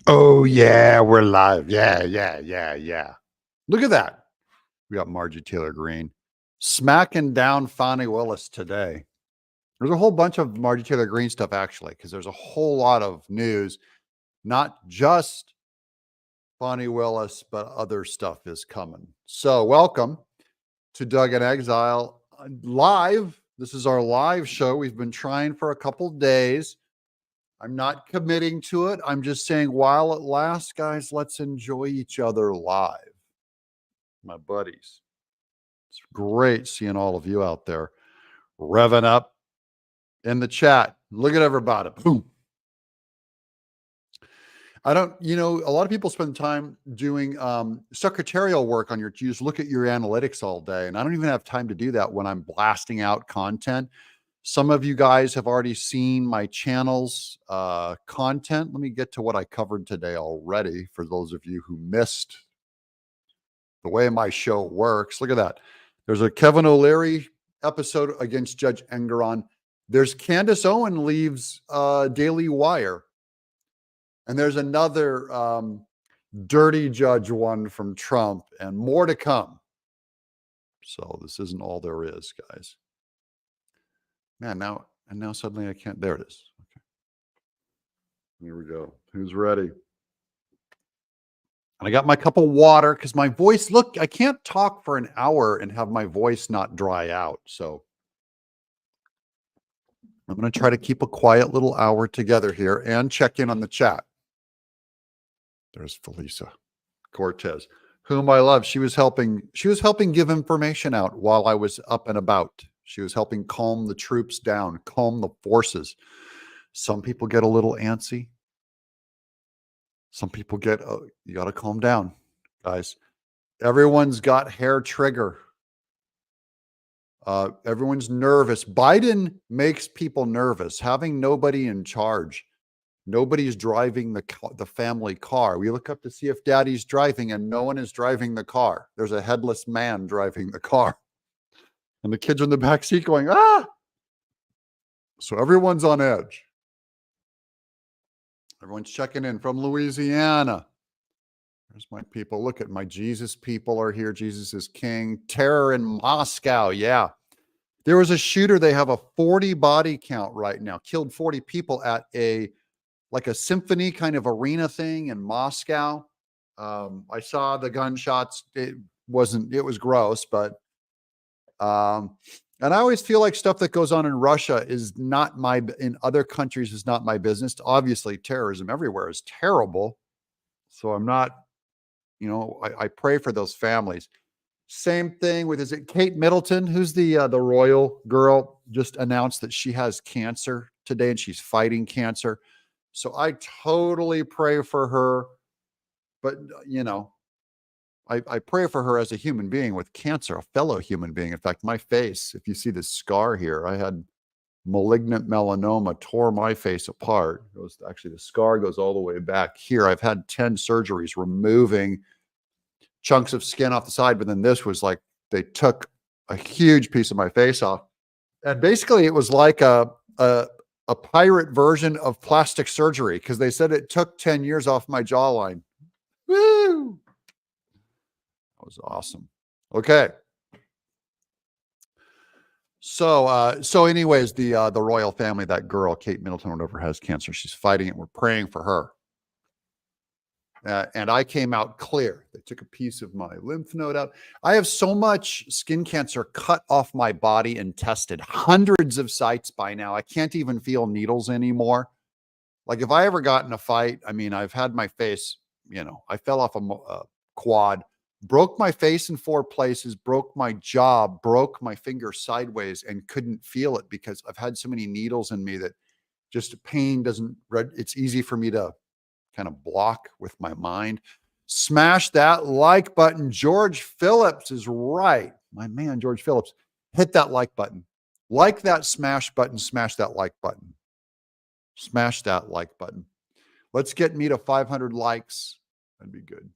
Oh, yeah, we're live. Yeah. Look at that. We got Marjorie Taylor Greene smacking down Fani Willis today. There's a whole bunch of Marjorie Taylor Greene stuff, actually, because there's a whole lot of news, not just Fani Willis, but other stuff is coming. So, welcome to Doug in Exile live. This is our live show. We've been trying for a couple days. I'm not committing to it. I'm just saying while it lasts, guys, let's enjoy each other live. My buddies. It's great seeing all of you out there revving up in the chat. Look at everybody. Boom. A lot of people spend time doing secretarial work on you just look at your analytics all day. And I don't even have time to do that when I'm blasting out content. Some of you guys have already seen my channel's content. Let me get to what I covered today already for those of you who missed the way my show works. Look at that. There's a Kevin O'Leary episode against Judge Engeron. There's Candace Owens leaves Daily Wire. And there's another dirty judge one from Trump and more to come. So this isn't all there is, guys. Man, now suddenly I can't. There it is. Okay. Here we go. Who's ready? And I got my cup of water because my voice, look, I can't talk for an hour and have my voice not dry out. So I'm going to try to keep a quiet little hour together here and check in on the chat. There's Felisa Cortez, whom I love. She was helping give information out while I was up and about. She was helping calm the troops down, calm the forces. Some people get a little antsy. Some people get, you got to calm down, guys. Everyone's got hair trigger. Everyone's nervous. Biden makes people nervous. Having nobody in charge. Nobody's driving the family car. We look up to see if daddy's driving and no one is driving the car. There's a headless man driving the car. And the kids are in the back seat going, ah! So everyone's on edge. Everyone's checking in from Louisiana. There's my people. Look at my Jesus people are here. Jesus is king. Terror in Moscow. Yeah. There was a shooter. They have a 40 body count right now. Killed 40 people at a symphony kind of arena thing in Moscow. I saw the gunshots. It was gross, but and I always feel like stuff that goes on in Russia in other countries is not my business. Obviously, terrorism everywhere is terrible. So I'm not, I pray for those families. Same thing with, is it Kate Middleton? Who's the royal girl? Just announced that she has cancer today and she's fighting cancer. So I totally pray for her. But, I pray for her as a human being with cancer, a fellow human being. In fact, my face, if you see this scar here, I had malignant melanoma, tore my face apart. Actually, the scar goes all the way back here. I've had 10 surgeries removing chunks of skin off the side, but then this was like they took a huge piece of my face off. And basically, it was like a pirate version of plastic surgery because they said it took 10 years off my jawline. Woo! That was awesome. Okay. So anyways, the royal family, that girl, Kate Middleton, whatever, has cancer. She's fighting it. We're praying for her. And I came out clear. They took a piece of my lymph node out. I have so much skin cancer cut off my body and tested hundreds of sites by now. I can't even feel needles anymore. Like if I ever got in a fight, I've had my face, I fell off a quad, broke my face in 4 places, broke my jaw, broke my finger sideways and couldn't feel it because I've had so many needles in me that just pain it's easy for me to kind of block with my mind. Smash that like button. George Phillips is right. My man, George Phillips, hit that like button. Like that smash button, smash that like button. Smash that like button. Let's get me to 500 likes. That'd be good.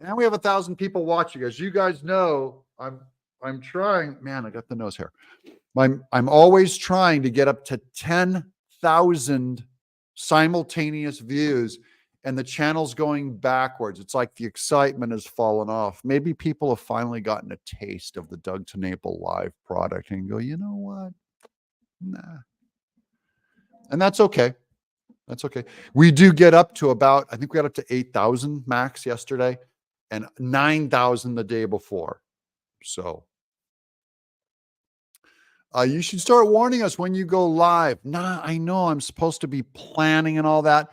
And we have 1,000 people watching. As you guys know, I'm trying. Man, I got the nose hair. I'm always trying to get up to 10,000 simultaneous views and the channel's going backwards. It's like the excitement has fallen off. Maybe people have finally gotten a taste of the Doug TenNapel Live product and go, you know what? Nah. And that's okay. That's okay. We do get up to about, I think we got up to 8,000 max yesterday and 9,000 the day before. So you should start warning us when you go live. Nah, I know I'm supposed to be planning and all that.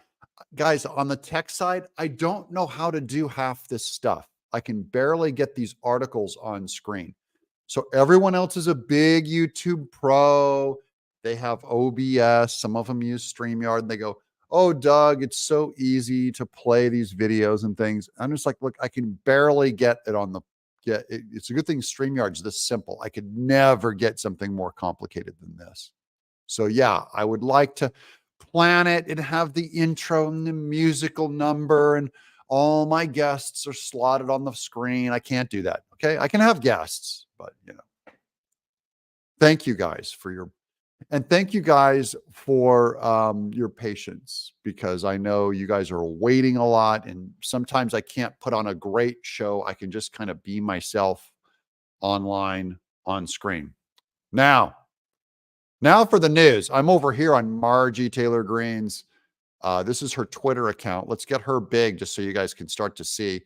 Guys, on the tech side, I don't know how to do half this stuff. I can barely get these articles on screen. So everyone else is a big YouTube pro. They have OBS. Some of them use StreamYard and they go, oh, Doug, it's so easy to play these videos and things. I'm just like, look, I can barely get it on the, it's a good thing StreamYard's this simple. I could never get something more complicated than this. So yeah, I would like to plan it and have the intro and the musical number and all my guests are slotted on the screen. I can't do that. Okay. I can have guests, but you know, thank you guys for your, and thank you guys for your patience, because I know you guys are waiting a lot and sometimes I can't put on a great show. I can just kind of be myself online on screen. Now for the news. I'm over here on Marjorie Taylor Greene's. This is her Twitter account. Let's get her big just so you guys can start to see.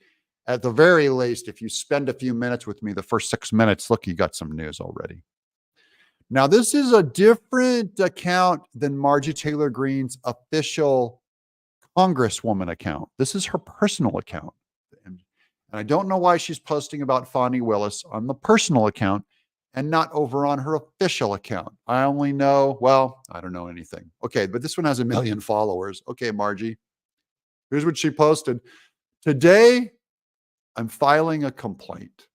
At the very least, if you spend a few minutes with me, the first 6 minutes, look, you got some news already. Now, this is a different account than Marjorie Taylor Greene's official Congresswoman account. This is her personal account. And I don't know why she's posting about Fani Willis on the personal account and not over on her official account. I only know, well, I don't know anything. Okay, but this one has 1 million followers. Okay, Margie, here's what she posted. Today, I'm filing a complaint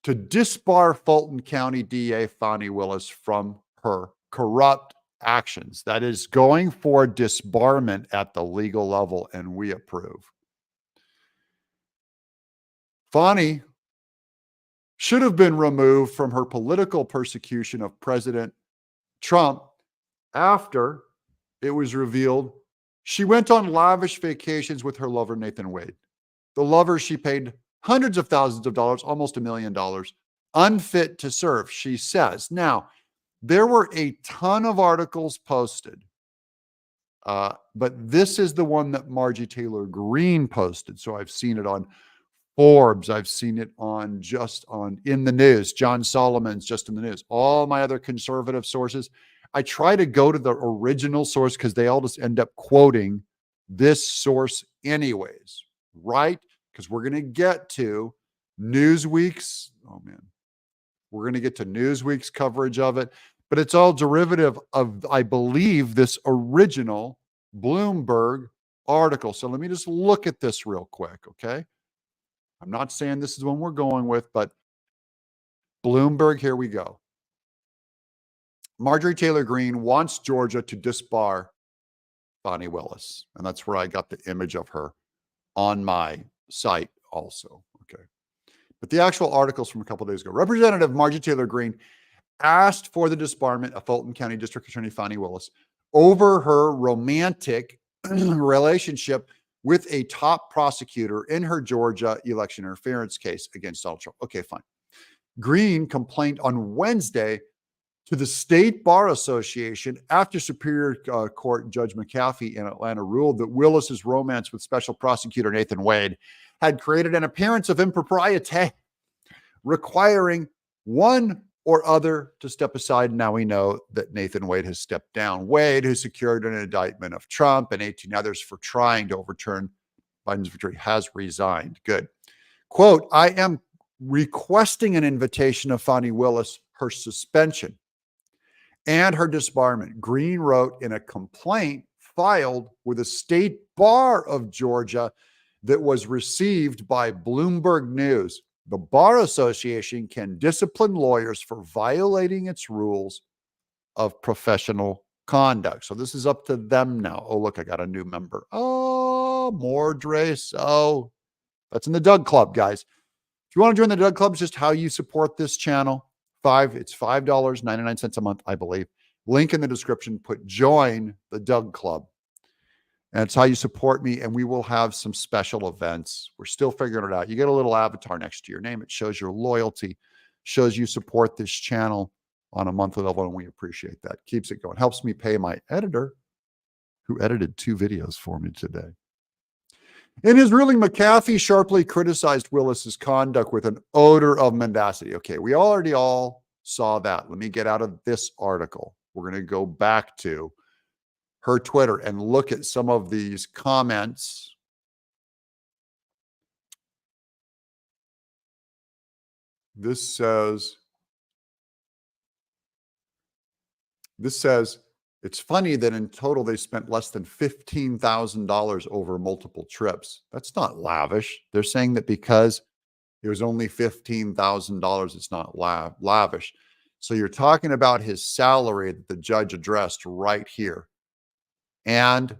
to disbar Fulton County DA Fani Willis from her corrupt actions. That is going for disbarment at the legal level, and we approve. Fani should have been removed from her political persecution of President Trump after it was revealed she went on lavish vacations with her lover, Nathan Wade. The lover she paid hundreds of thousands of dollars, almost $1 million, unfit to serve, she says. Now, there were a ton of articles posted, but this is the one that Marjorie Taylor Greene posted. So I've seen it on Forbes. I've seen it on in the news. John Solomon's just in the news. All my other conservative sources. I try to go to the original source because they all just end up quoting this source anyways, right? Because we're going to get to Newsweek's, oh man, we're going to get to Newsweek's coverage of it, but it's all derivative of, I believe, this original Bloomberg article. So let me just look at this real quick, okay? I'm not saying this is the one we're going with, but Bloomberg, here we go. Marjorie Taylor Greene wants Georgia to disbar Fani Willis. And that's where I got the image of her on my site also. Okay. But the actual articles from a couple of days ago. Representative Marjorie Taylor Greene asked for the disbarment of Fulton County District Attorney Fani Willis over her romantic relationship with a top prosecutor in her Georgia election interference case against Donald Trump. Okay, fine. Greene complained on Wednesday to the State Bar Association after Superior Court Judge McAfee in Atlanta ruled that Willis's romance with Special Prosecutor Nathan Wade had created an appearance of impropriety, requiring one or other to step aside. Now we know that Nathan Wade has stepped down. Wade, who secured an indictment of Trump and 18 others for trying to overturn Biden's victory, has resigned. Good. Quote, I am requesting an invitation of Fani Willis, her suspension, and her disbarment, Greene wrote in a complaint filed with the State Bar of Georgia that was received by Bloomberg News. The Bar Association can discipline lawyers for violating its rules of professional conduct. So this is up to them now. Oh, look, I got a new member. Oh, Mordre. So that's in the Doug Club, guys. If you want to join the Doug Club, it's just how you support this channel. It's $5.99 a month, I believe. Link in the description. Put join the Doug Club. And it's how you support me. And we will have some special events. We're still figuring it out. You get a little avatar next to your name. It shows your loyalty, shows you support this channel on a monthly level. And we appreciate that. Keeps it going. Helps me pay my editor, who edited 2 videos for me today. In his ruling, McAfee sharply criticized Willis's conduct with an odor of mendacity. Okay, we already all saw that. Let me get out of this article. We're going to go back to her Twitter and look at some of these comments. This says, it's funny that in total they spent less than $15,000 over multiple trips. That's not lavish. They're saying that because it was only $15,000, it's not lavish. So you're talking about his salary that the judge addressed right here, and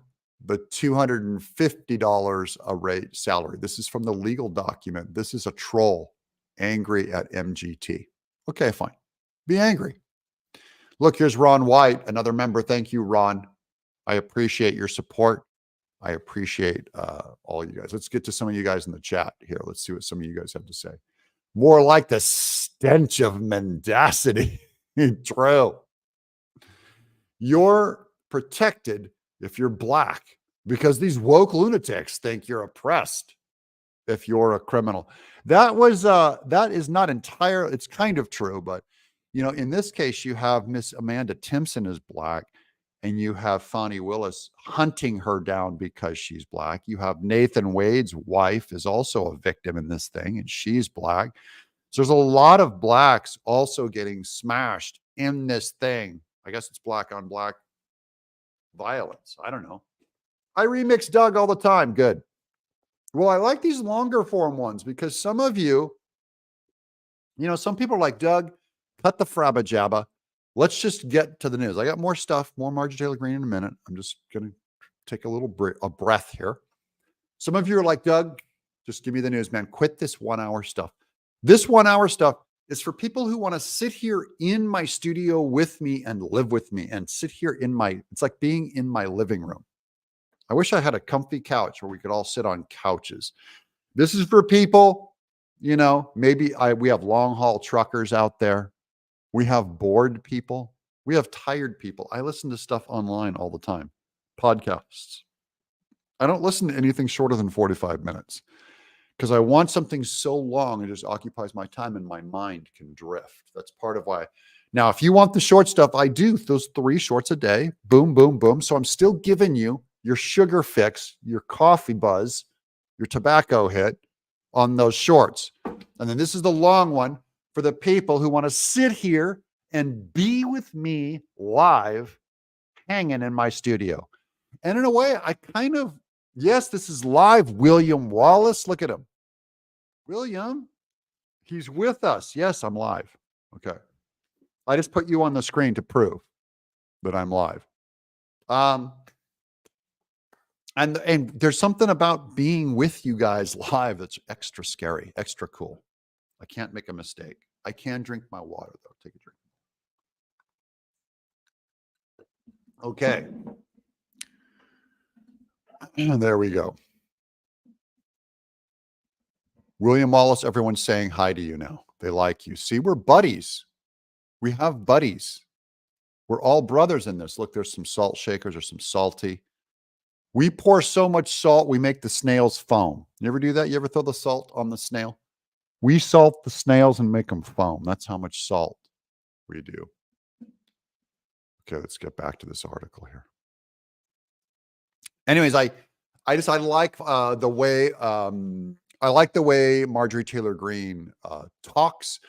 the $250 a rate salary. This is from the legal document. This is a troll angry at MGT. Okay, fine. Be angry. Look, here's Ron White, another member. Thank you, Ron. I appreciate your support. I appreciate all you guys. Let's get to some of you guys in the chat here. Let's see what some of you guys have to say. More like the stench of mendacity. True. You're protected if you're black, because these woke lunatics think you're oppressed if you're a criminal. That is not entirely, it's kind of true, but in this case, you have Miss Amanda Timpson is black, and you have Fani Willis hunting her down because she's black. You have Nathan Wade's wife is also a victim in this thing, and she's black. So there's a lot of blacks also getting smashed in this thing. I guess it's black on black violence. I don't know. I remix Doug all the time. Good. Well, I like these longer form ones because some of you, some people are like, Doug, cut the frabba jabba. Let's just get to the news. I got more stuff, more Marjorie Taylor Greene in a minute. I'm just going to take a breath here. Some of you are like, Doug, just give me the news, man. Quit this 1 hour stuff. This 1 hour stuff is for people who want to sit here in my studio with me and live with me and sit here it's like being in my living room. I wish I had a comfy couch where we could all sit on couches. This is for people, maybe we have long haul truckers out there. We have bored people. We have tired people. I listen to stuff online all the time, podcasts. I don't listen to anything shorter than 45 minutes because I want something so long it just occupies my time and my mind can drift. That's part of why. Now, if you want the short stuff, I do those 3 shorts a day. Boom, boom, boom. So I'm still giving you your sugar fix, your coffee buzz, your tobacco hit on those shorts. And then this is the long one for the people who want to sit here and be with me live, hanging in my studio. And in a way, yes, this is live. William Wallace, look at him. William, he's with us. Yes, I'm live. Okay. I just put you on the screen to prove that I'm live. And there's something about being with you guys live that's extra scary, extra cool. I can't make a mistake. I can drink my water, though. Take a drink. Okay. And there we go. William Wallace, everyone's saying hi to you now. They like you. See, we're buddies. We have buddies. We're all brothers in this. Look, there's some salt shakers or some salty. We pour so much salt, we make the snails foam. You ever do that? You ever throw the salt on the snail? We salt the snails and make them foam. That's how much salt we do. Okay, let's get back to this article here. Anyways, I like the way Marjorie Taylor Greene talks.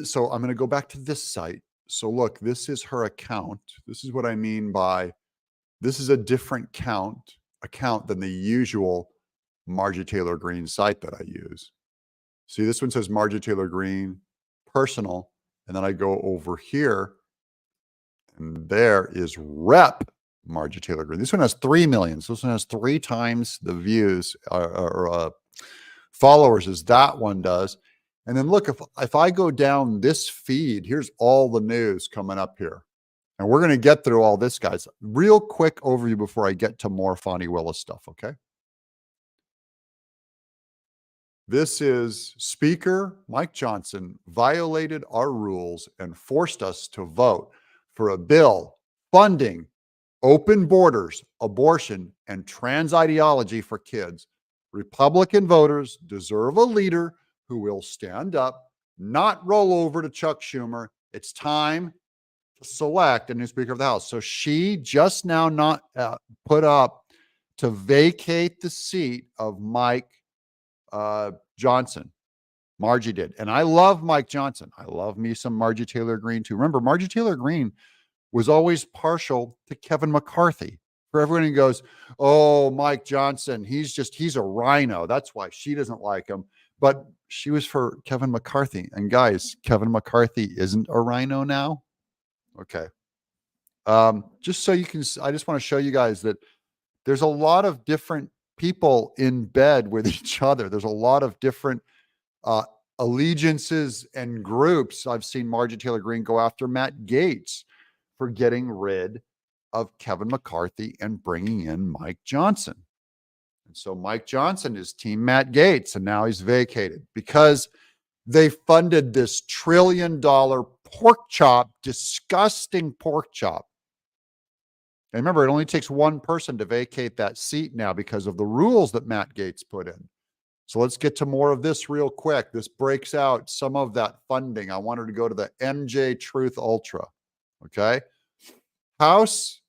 So I'm going to go back to this site. So look, this is her account. This is what I mean by this is a different account than the usual Marjorie Taylor Greene site that I use. See, this one says Marjorie Taylor Greene, personal, and then I go over here, and there is Rep Marjorie Taylor Greene. This one has 3 million. So this one has 3 times the views or followers as that one does. And then look, if I go down this feed, here's all the news coming up here. And we're going to get through all this, guys. Real quick overview before I get to more Fani Willis stuff, okay? This is Speaker Mike Johnson violated our rules and forced us to vote for a bill funding open borders, abortion, and trans ideology for kids. Republican voters deserve a leader who will stand up, not roll over to Chuck Schumer. It's time to select a new Speaker of the House. So she just now not put up to vacate the seat of Mike Johnson. Margie did. And I love Mike Johnson. I love me some Marjorie Taylor Greene too. Remember, Marjorie Taylor Greene was always partial to Kevin McCarthy. For everyone who goes, oh, Mike Johnson, he's a rhino. That's why she doesn't like him. But she was for Kevin McCarthy. And guys, Kevin McCarthy isn't a rhino now. Okay. Just so you can, I just want to show you guys that there's a lot of different people in bed with each other. There's a lot of different allegiances and groups. I've seen Marjorie Taylor Greene go after Matt Gaetz for getting rid of Kevin McCarthy and bringing in Mike Johnson. And so Mike Johnson is team Matt Gaetz, and now he's vacated because they funded this $1 trillion pork chop, disgusting pork chop. And remember, it only takes one person to vacate that seat now because of the rules that Matt Gaetz put in. So let's get to more of this real quick. This breaks out some of that funding. I wanted to go to the MJ Truth Ultra. Okay. House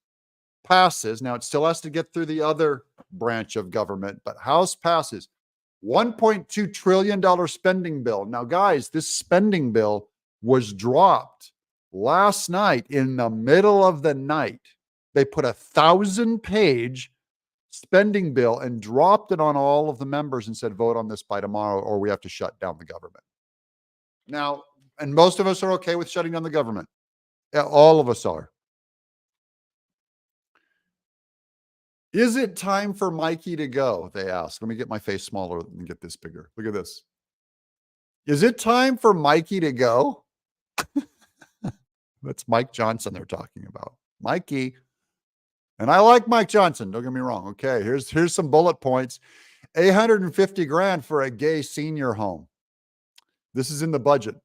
passes. Now it still has to get through the other branch of government, but House passes $1.2 trillion spending bill. Now, guys, this spending bill was dropped last night in the middle of the night. They put a 1,000-page spending bill and dropped it on all of the members and said, vote on this by tomorrow or we have to shut down the government. Now, and most of us are okay with shutting down the government. Yeah, all of us are. Is it time for Mikey to go? They ask. Let me get my face smaller and get this bigger. Look at this. Is it time for Mikey to go? That's Mike Johnson they're talking about. Mikey. And I like Mike Johnson. Don't get me wrong. Okay, here's some bullet points. $850,000 for a gay senior home. This is in the budget.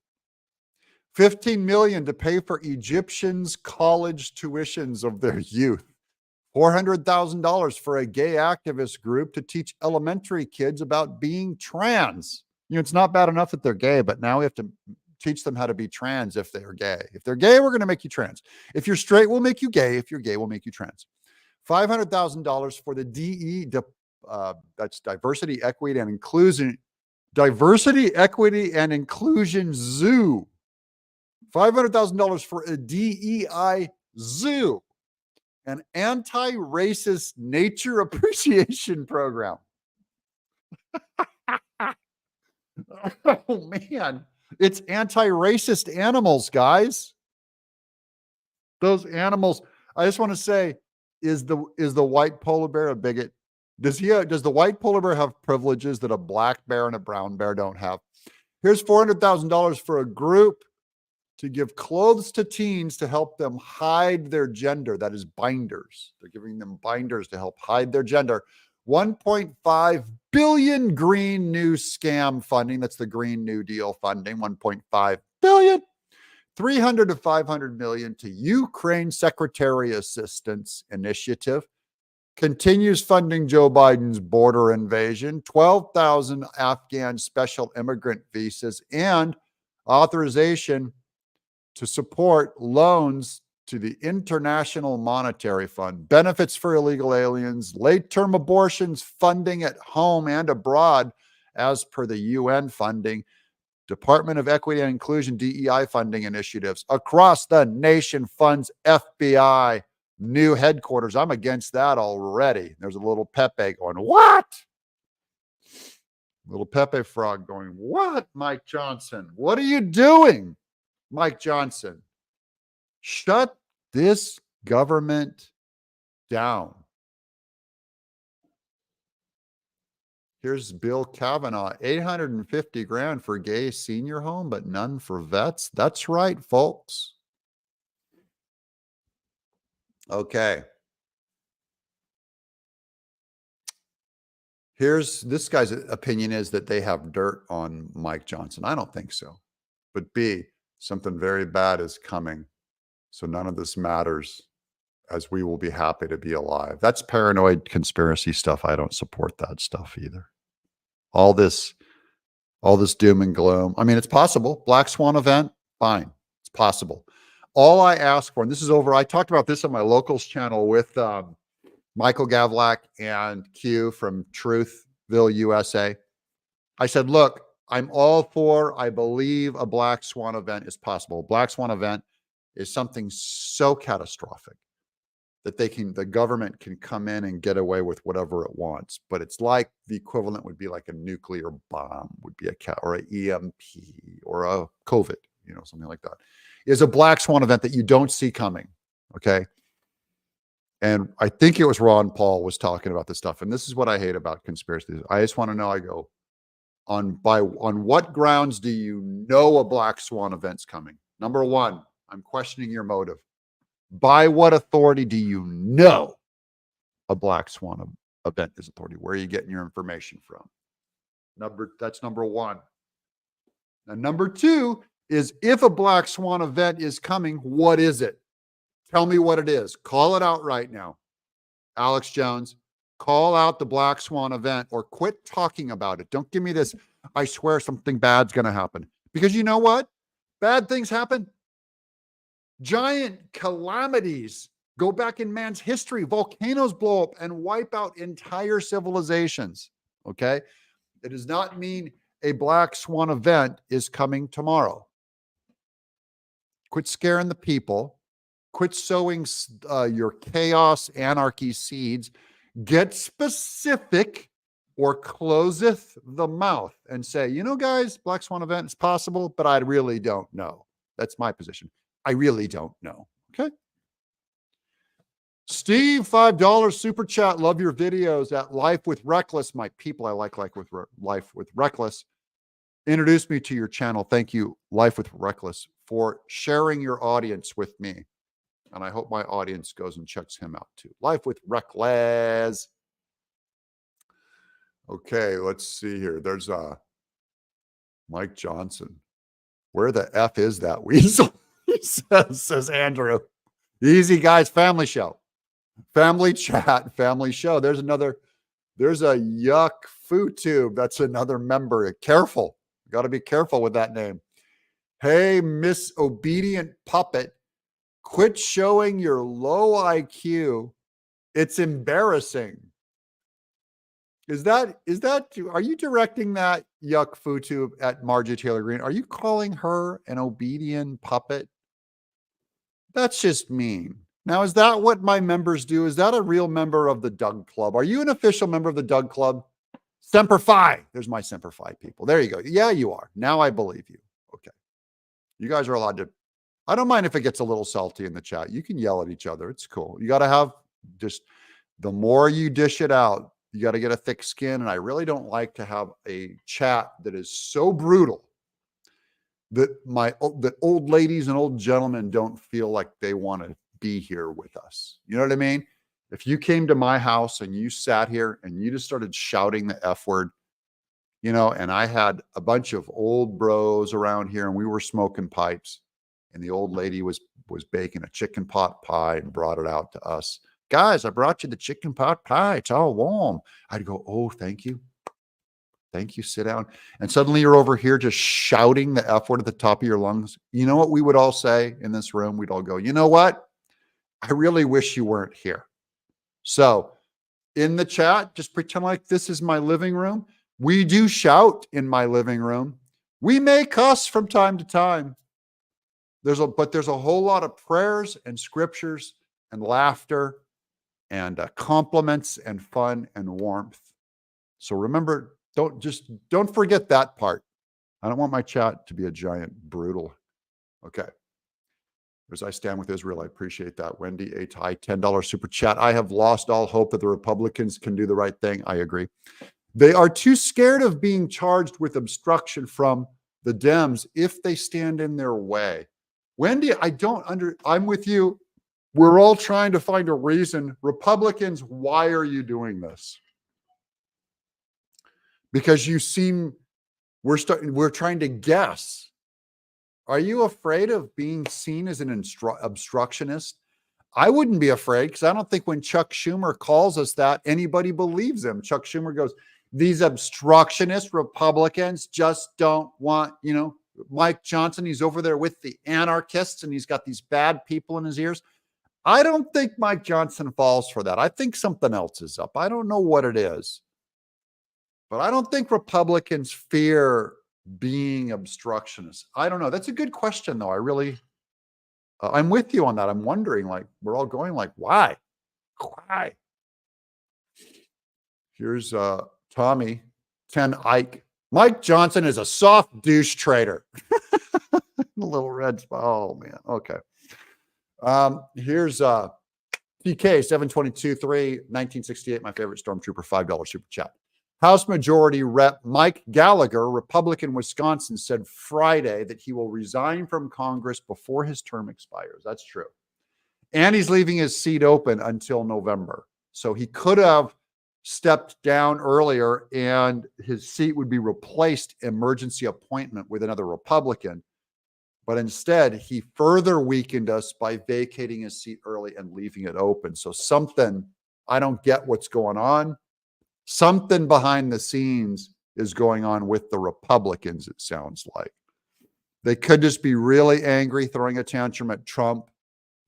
$15 million to pay for Egyptians' college tuitions of their youth. $400,000 for a gay activist group to teach elementary kids about being trans. You know, it's not bad enough that they're gay, but now we have to teach them how to be trans if they're gay. If they're gay, we're going to make you trans. If you're straight, we'll make you gay. If you're gay, we'll make you trans. $500,000 for the that's diversity, equity, and inclusion. Diversity, equity, and inclusion zoo. $500,000 for a DEI zoo. An anti-racist nature appreciation program. Oh man, it's anti-racist animals, guys. Those animals. I just want to say, is the white polar bear a bigot? Does the white polar bear have privileges that a black bear and a brown bear don't have? Here's $400,000 for a group to give clothes to teens to help them hide their gender. That is binders. They're giving them binders to help hide their gender. 1.5 billion green new scam funding. That's the Green New Deal funding. 1.5 billion. 300 to 500 million to Ukraine Secretary Assistance Initiative. Continues funding Joe Biden's border invasion. 12,000 Afghan special immigrant visas and authorization to support loans to the International Monetary Fund, benefits for illegal aliens, late-term abortions, funding at home and abroad as per the UN funding, Department of Equity and Inclusion, DEI funding initiatives across the nation, funds FBI new headquarters. I'm against that already. There's a little Pepe going, what? Little Pepe frog going, what, Mike Johnson? What are you doing? Mike Johnson, shut this government down. Here's Bill Kavanaugh, $850,000 for gay senior home, but none for vets. That's right, folks. Okay. Here's this guy's opinion is that they have dirt on Mike Johnson. I don't think so. But B, something very bad is coming. So none of this matters, as we will be happy to be alive. That's paranoid conspiracy stuff. I don't support that stuff either. All this doom and gloom. I mean, it's possible. Black Swan event, fine. It's possible. All I ask for, and this is over, I talked about this on my locals channel with Michael Gavlak and Q from Truthville, USA. I said, look, I'm all for, I believe a Black Swan event is possible. Black Swan event is something so catastrophic that the government can come in and get away with whatever it wants. But it's like the equivalent would be like a nuclear bomb, would be or an EMP or a COVID, something like that. Is a Black Swan event that you don't see coming. Okay. And I think it was Ron Paul was talking about this stuff. And this is what I hate about conspiracies. I just want to know, I go, on what grounds do you know a Black Swan event's coming? Number one, I'm questioning your motive. By what authority do you know a Black Swan event is authority? Where are you getting your information from? That's number one. And number two is, if a Black Swan event is coming, what is it? Tell me what it is. Call it out right now. Alex Jones, call out the Black Swan event, or quit talking about it. Don't give me this, I swear something bad's going to happen. Because you know what? Bad things happen. Giant calamities go back in man's history. Volcanoes blow up and wipe out entire civilizations. Okay? It does not mean a Black Swan event is coming tomorrow. Quit scaring the people. Quit sowing your chaos, anarchy seeds. Get specific, or closeth the mouth and say, guys, Black Swan event is possible, but I really don't know. That's my position. I really don't know. Okay. Steve, $5 super chat. Love your videos at Life with Reckless. My people, I like Life with Reckless. Introduce me to your channel. Thank you, Life with Reckless, for sharing your audience with me. And I hope my audience goes and checks him out too. Life with Reckless. Okay, let's see here. There's Mike Johnson. Where the F is that weasel? He says Andrew. Easy, guys. Family show. Family chat. Family show. There's a Yuck Food Tube. That's another member. Careful. Got to be careful with that name. Hey, Miss Obedient Puppet. Quit showing your low IQ. It's embarrassing. Are you directing that Yuck Food Tube at Marjorie Taylor Greene? Are you calling her an obedient puppet? That's just mean. Now, is that what my members do? Is that a real member of the Doug Club? Are you an official member of the Doug Club? Semper Fi. There's my Semper Fi people. There you go. Yeah, you are. Now I believe you. Okay. You guys are allowed to. I don't mind if it gets a little salty in the chat. You can yell at each other. It's cool. You got to have just, the more you dish it out, you got to get a thick skin. And I really don't like to have a chat that is so brutal that old ladies and old gentlemen don't feel like they want to be here with us. You know what I mean? If you came to my house and you sat here and you just started shouting the F word, and I had a bunch of old bros around here and we were smoking pipes, and the old lady was baking a chicken pot pie and brought it out to us. Guys, I brought you the chicken pot pie. It's all warm. I'd go, oh, thank you. Thank you. Sit down. And suddenly you're over here just shouting the F word at the top of your lungs. You know what we would all say in this room? We'd all go, you know what? I really wish you weren't here. So in the chat, just pretend like this is my living room. We do shout in my living room. We may cuss from time to time. But there's a whole lot of prayers and scriptures and laughter and compliments and fun and warmth. So remember, don't forget that part. I don't want my chat to be a giant brutal. Okay. As I stand with Israel, I appreciate that. Wendy A. Ty, $10 super chat. I have lost all hope that the Republicans can do the right thing. I agree. They are too scared of being charged with obstruction from the Dems if they stand in their way. Wendy, I'm with you. We're all trying to find a reason. Republicans, why are you doing this? Because you seem, we're trying to guess. Are you afraid of being seen as an obstructionist? I wouldn't be afraid, because I don't think when Chuck Schumer calls us that, anybody believes him. Chuck Schumer goes, these obstructionist Republicans just don't want, Mike Johnson, he's over there with the anarchists and he's got these bad people in his ears. I don't think Mike Johnson falls for that. I think something else is up. I don't know what it is. But I don't think Republicans fear being obstructionists. I don't know. That's a good question, though. I'm with you on that. I'm wondering, we're all going why? Why? Here's Tommy, 10 Ike. Mike Johnson is a soft douche trader. Little red spot. Oh, man. Okay. Here's PK, 722-3, 1968, my favorite stormtrooper, $5 super chat. House Majority Rep Mike Gallagher, Republican, Wisconsin, said Friday that he will resign from Congress before his term expires. That's true. And he's leaving his seat open until November. So he could have stepped down earlier and his seat would be replaced, emergency appointment, with another Republican. But instead, he further weakened us by vacating his seat early and leaving it open. So I don't get what's going on. Something behind the scenes is going on with the Republicans, it sounds like. They could just be really angry, throwing a tantrum at Trump,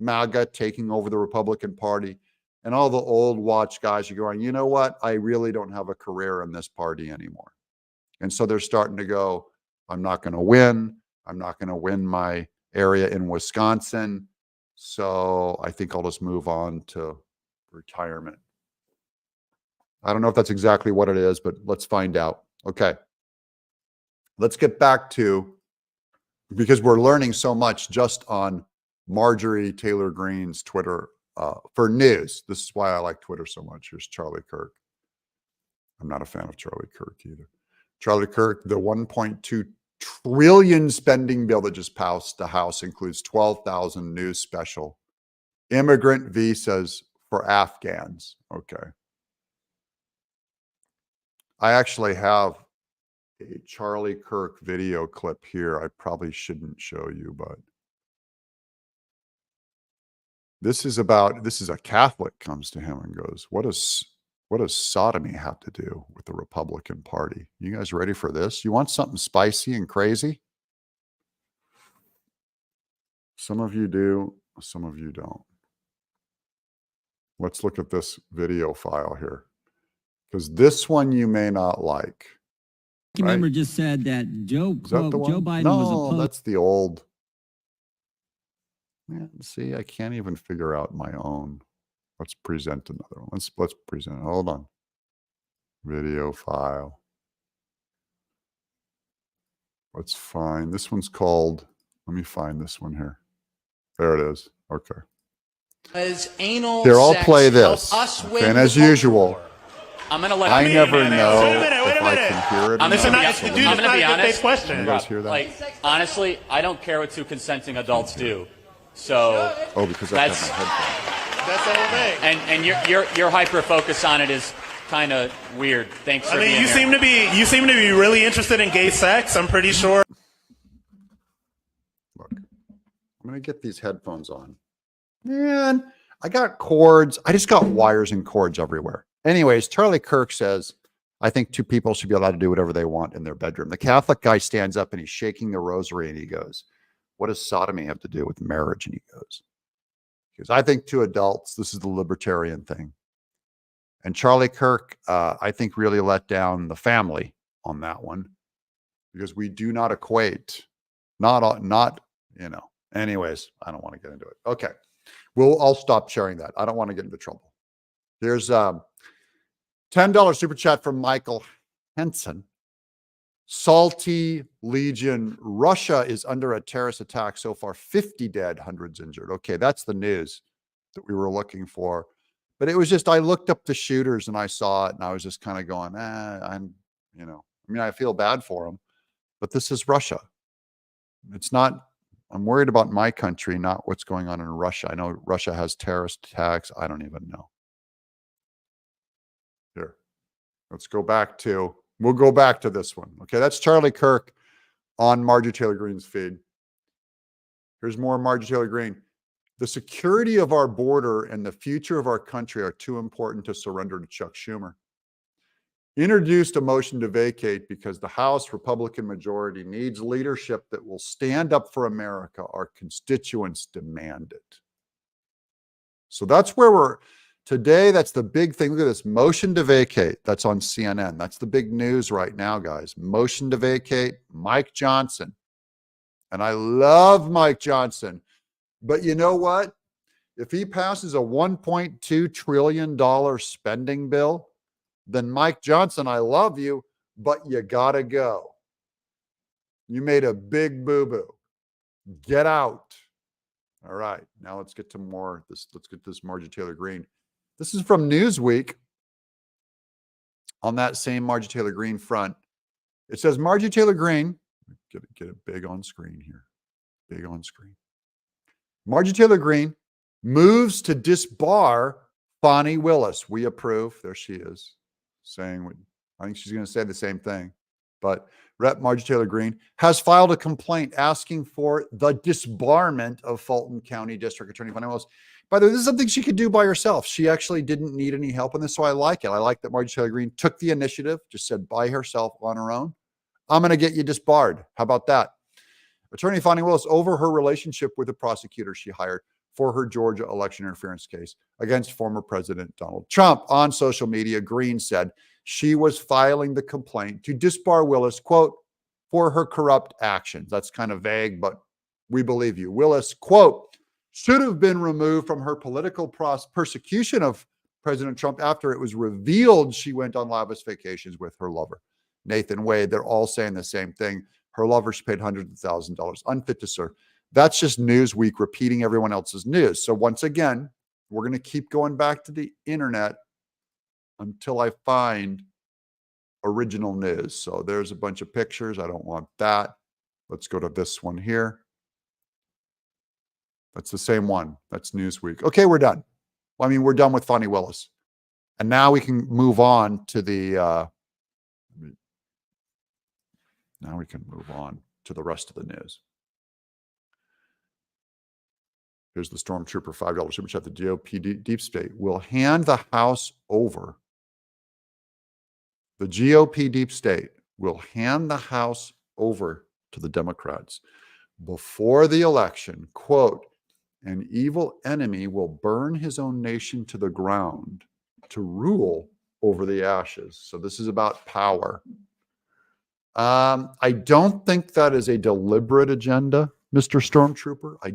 MAGA taking over the Republican Party, and all the old watch guys are going, you know what? I really don't have a career in this party anymore. And so they're starting to go, I'm not going to win. I'm not going to win my area in Wisconsin. So I think I'll just move on to retirement. I don't know if that's exactly what it is, but let's find out. Okay. Let's get back to, because we're learning so much just on Marjorie Taylor Greene's Twitter for news. This is why I like Twitter so much. Here's Charlie Kirk. I'm not a fan of Charlie Kirk either. Charlie Kirk, the 1.2 trillion spending bill that just passed the House includes 12,000 new special immigrant visas for Afghans. Okay. I actually have a Charlie Kirk video clip here. I probably shouldn't show you, but this is a Catholic comes to him and goes, what does sodomy have to do with the Republican Party? You guys ready for this? You want something spicy and crazy? Some of you do, some of you don't. Let's look at this video file here, because this one you may not like. Right? Member just said that Joe Biden was opposed. That's the old. Man, see, I can't even figure out my own. Let's present another one. Let's present. Hold on. Video file. Let's find. This one's called. Let me find this one here. There it is. Okay. Here, I'll play this. And as usual, I'm gonna let. I never know if I can hear it. I'm gonna be honest. Question. You guys hear that? Like, honestly, I don't care what two consenting adults do. So. Oh, because that's my headphones. That's the whole thing. And your hyper focus on it is kind of weird. Thanks for being here. You seem to be really interested in gay sex. I'm pretty sure. Look, I'm gonna get these headphones on. Man, I got cords. I just got wires and cords everywhere. Anyways, Charlie Kirk says, I think two people should be allowed to do whatever they want in their bedroom. The Catholic guy stands up and he's shaking the rosary and he goes, what does sodomy have to do with marriage? And he goes, I think two adults, this is the libertarian thing. And Charlie Kirk, I think, really let down the family on that one, because we do not equate, anyways, I don't want to get into it. Okay. I'll stop sharing that. I don't want to get into trouble. Here's $10 super chat from Michael Henson. Salty Legion. Russia is under a terrorist attack so far. 50 dead, hundreds injured. Okay, that's the news that we were looking for. But it was just, I looked up the shooters and I saw it and I was just kind of going, I feel bad for them. But this is Russia. It's not I'm worried about my country, not what's going on in Russia. I know Russia has terrorist attacks. I don't even know. Here, let's go back to, we'll go back to this one. Okay, that's Charlie Kirk on Marjorie Taylor Greene's feed. Here's more Marjorie Taylor Greene. The security of our border and the future of our country are too important to surrender to Chuck Schumer. Introduced a motion to vacate because the House Republican majority needs leadership that will stand up for America. Our constituents demand it. So that's where we're today. That's the big thing. Look at this motion to vacate. That's on CNN. That's the big news right now, guys. Motion to vacate, Mike Johnson. And I love Mike Johnson. But you know what? If he passes a $1.2 trillion spending bill, then Mike Johnson, I love you, but you gotta go. You made a big boo-boo. Get out. All right, now let's get to more. Let's get this Marjorie Taylor Greene. This is from Newsweek. On that same Marjorie Taylor Greene front, it says Marjorie Taylor Greene. Get it big on screen here. Big on screen. Marjorie Taylor Greene moves to disbar Fani Willis. We approve. There she is, saying, I think she's going to say the same thing. But Rep. Marjorie Taylor Greene has filed a complaint asking for the disbarment of Fulton County District Attorney Fani Willis. By the way, this is something she could do by herself. She actually didn't need any help in this, so I like it. I like that Marjorie Taylor Greene took the initiative, just said by herself on her own, I'm going to get you disbarred. How about that? Attorney Fani Willis, over her relationship with the prosecutor she hired for her Georgia election interference case against former President Donald Trump. On social media, Greene said she was filing the complaint to disbar Willis, quote, for her corrupt actions. That's kind of vague, but we believe you. Willis, quote, should have been removed from her political persecution of President Trump after it was revealed she went on lavish vacations with her lover, Nathan Wade. They're all saying the same thing. Her lover, she paid hundreds of thousands of dollars, unfit to serve. That's just Newsweek repeating everyone else's news. So once again, we're going to keep going back to the internet until I find original news. So there's a bunch of pictures. I don't want that. Let's go to this one here. That's the same one. That's Newsweek. Okay, we're done. Well, I mean, we're done with Fani Willis. And now we can move on to the rest of the news. Here's the Stormtrooper $5 super chat. The GOP deep state will hand the House over. The GOP deep state will hand the House over to the Democrats before the election. Quote, an evil enemy will burn his own nation to the ground to rule over the ashes. So this is about power. I don't think that is a deliberate agenda, Mr. Stormtrooper. I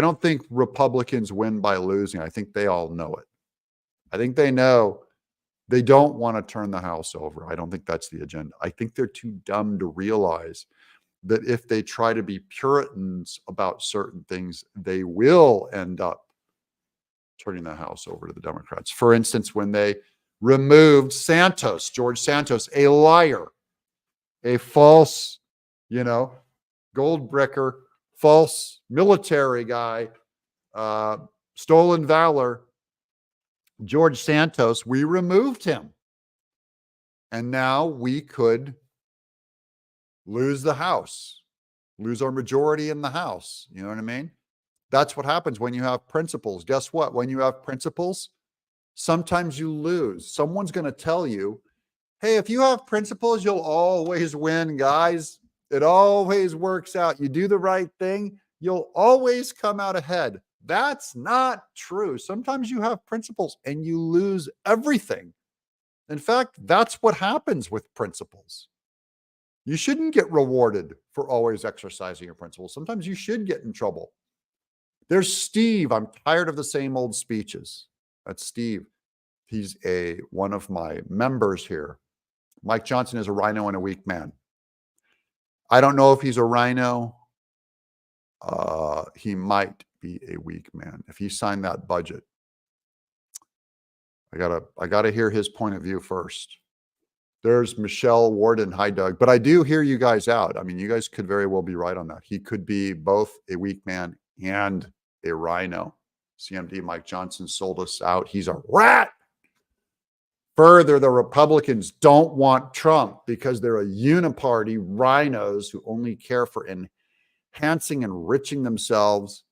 don't think Republicans win by losing. I think they all know it. I think they know they don't want to turn the House over. I don't think that's the agenda. I think they're too dumb to realize that if they try to be Puritans about certain things, they will end up turning the House over to the Democrats. For instance, when they removed Santos, George Santos, a liar, a false, gold bricker, false military guy, stolen valor, George Santos, we removed him. And now we could lose the House, lose our majority in the House. You know what I mean? That's what happens when you have principles. Guess what? When you have principles, sometimes you lose. Someone's going to tell you, hey, if you have principles, you'll always win, guys. It always works out. You do the right thing, you'll always come out ahead. That's not true. Sometimes you have principles and you lose everything. In fact, that's what happens with principles. You shouldn't get rewarded for always exercising your principles. Sometimes you should get in trouble. There's Steve. I'm tired of the same old speeches. That's Steve. He's one of my members here. Mike Johnson is a rhino and a weak man. I don't know if he's a rhino. He might be a weak man. If he signed that budget, I gotta hear his point of view first. There's Michelle Warden. Hi, Doug. But I do hear you guys out. I mean, you guys could very well be right on that. He could be both a weak man and a rhino. CMD Mike Johnson sold us out. He's a rat. Further, the Republicans don't want Trump because they're a uniparty rhinos who only care for enhancing and enriching themselves.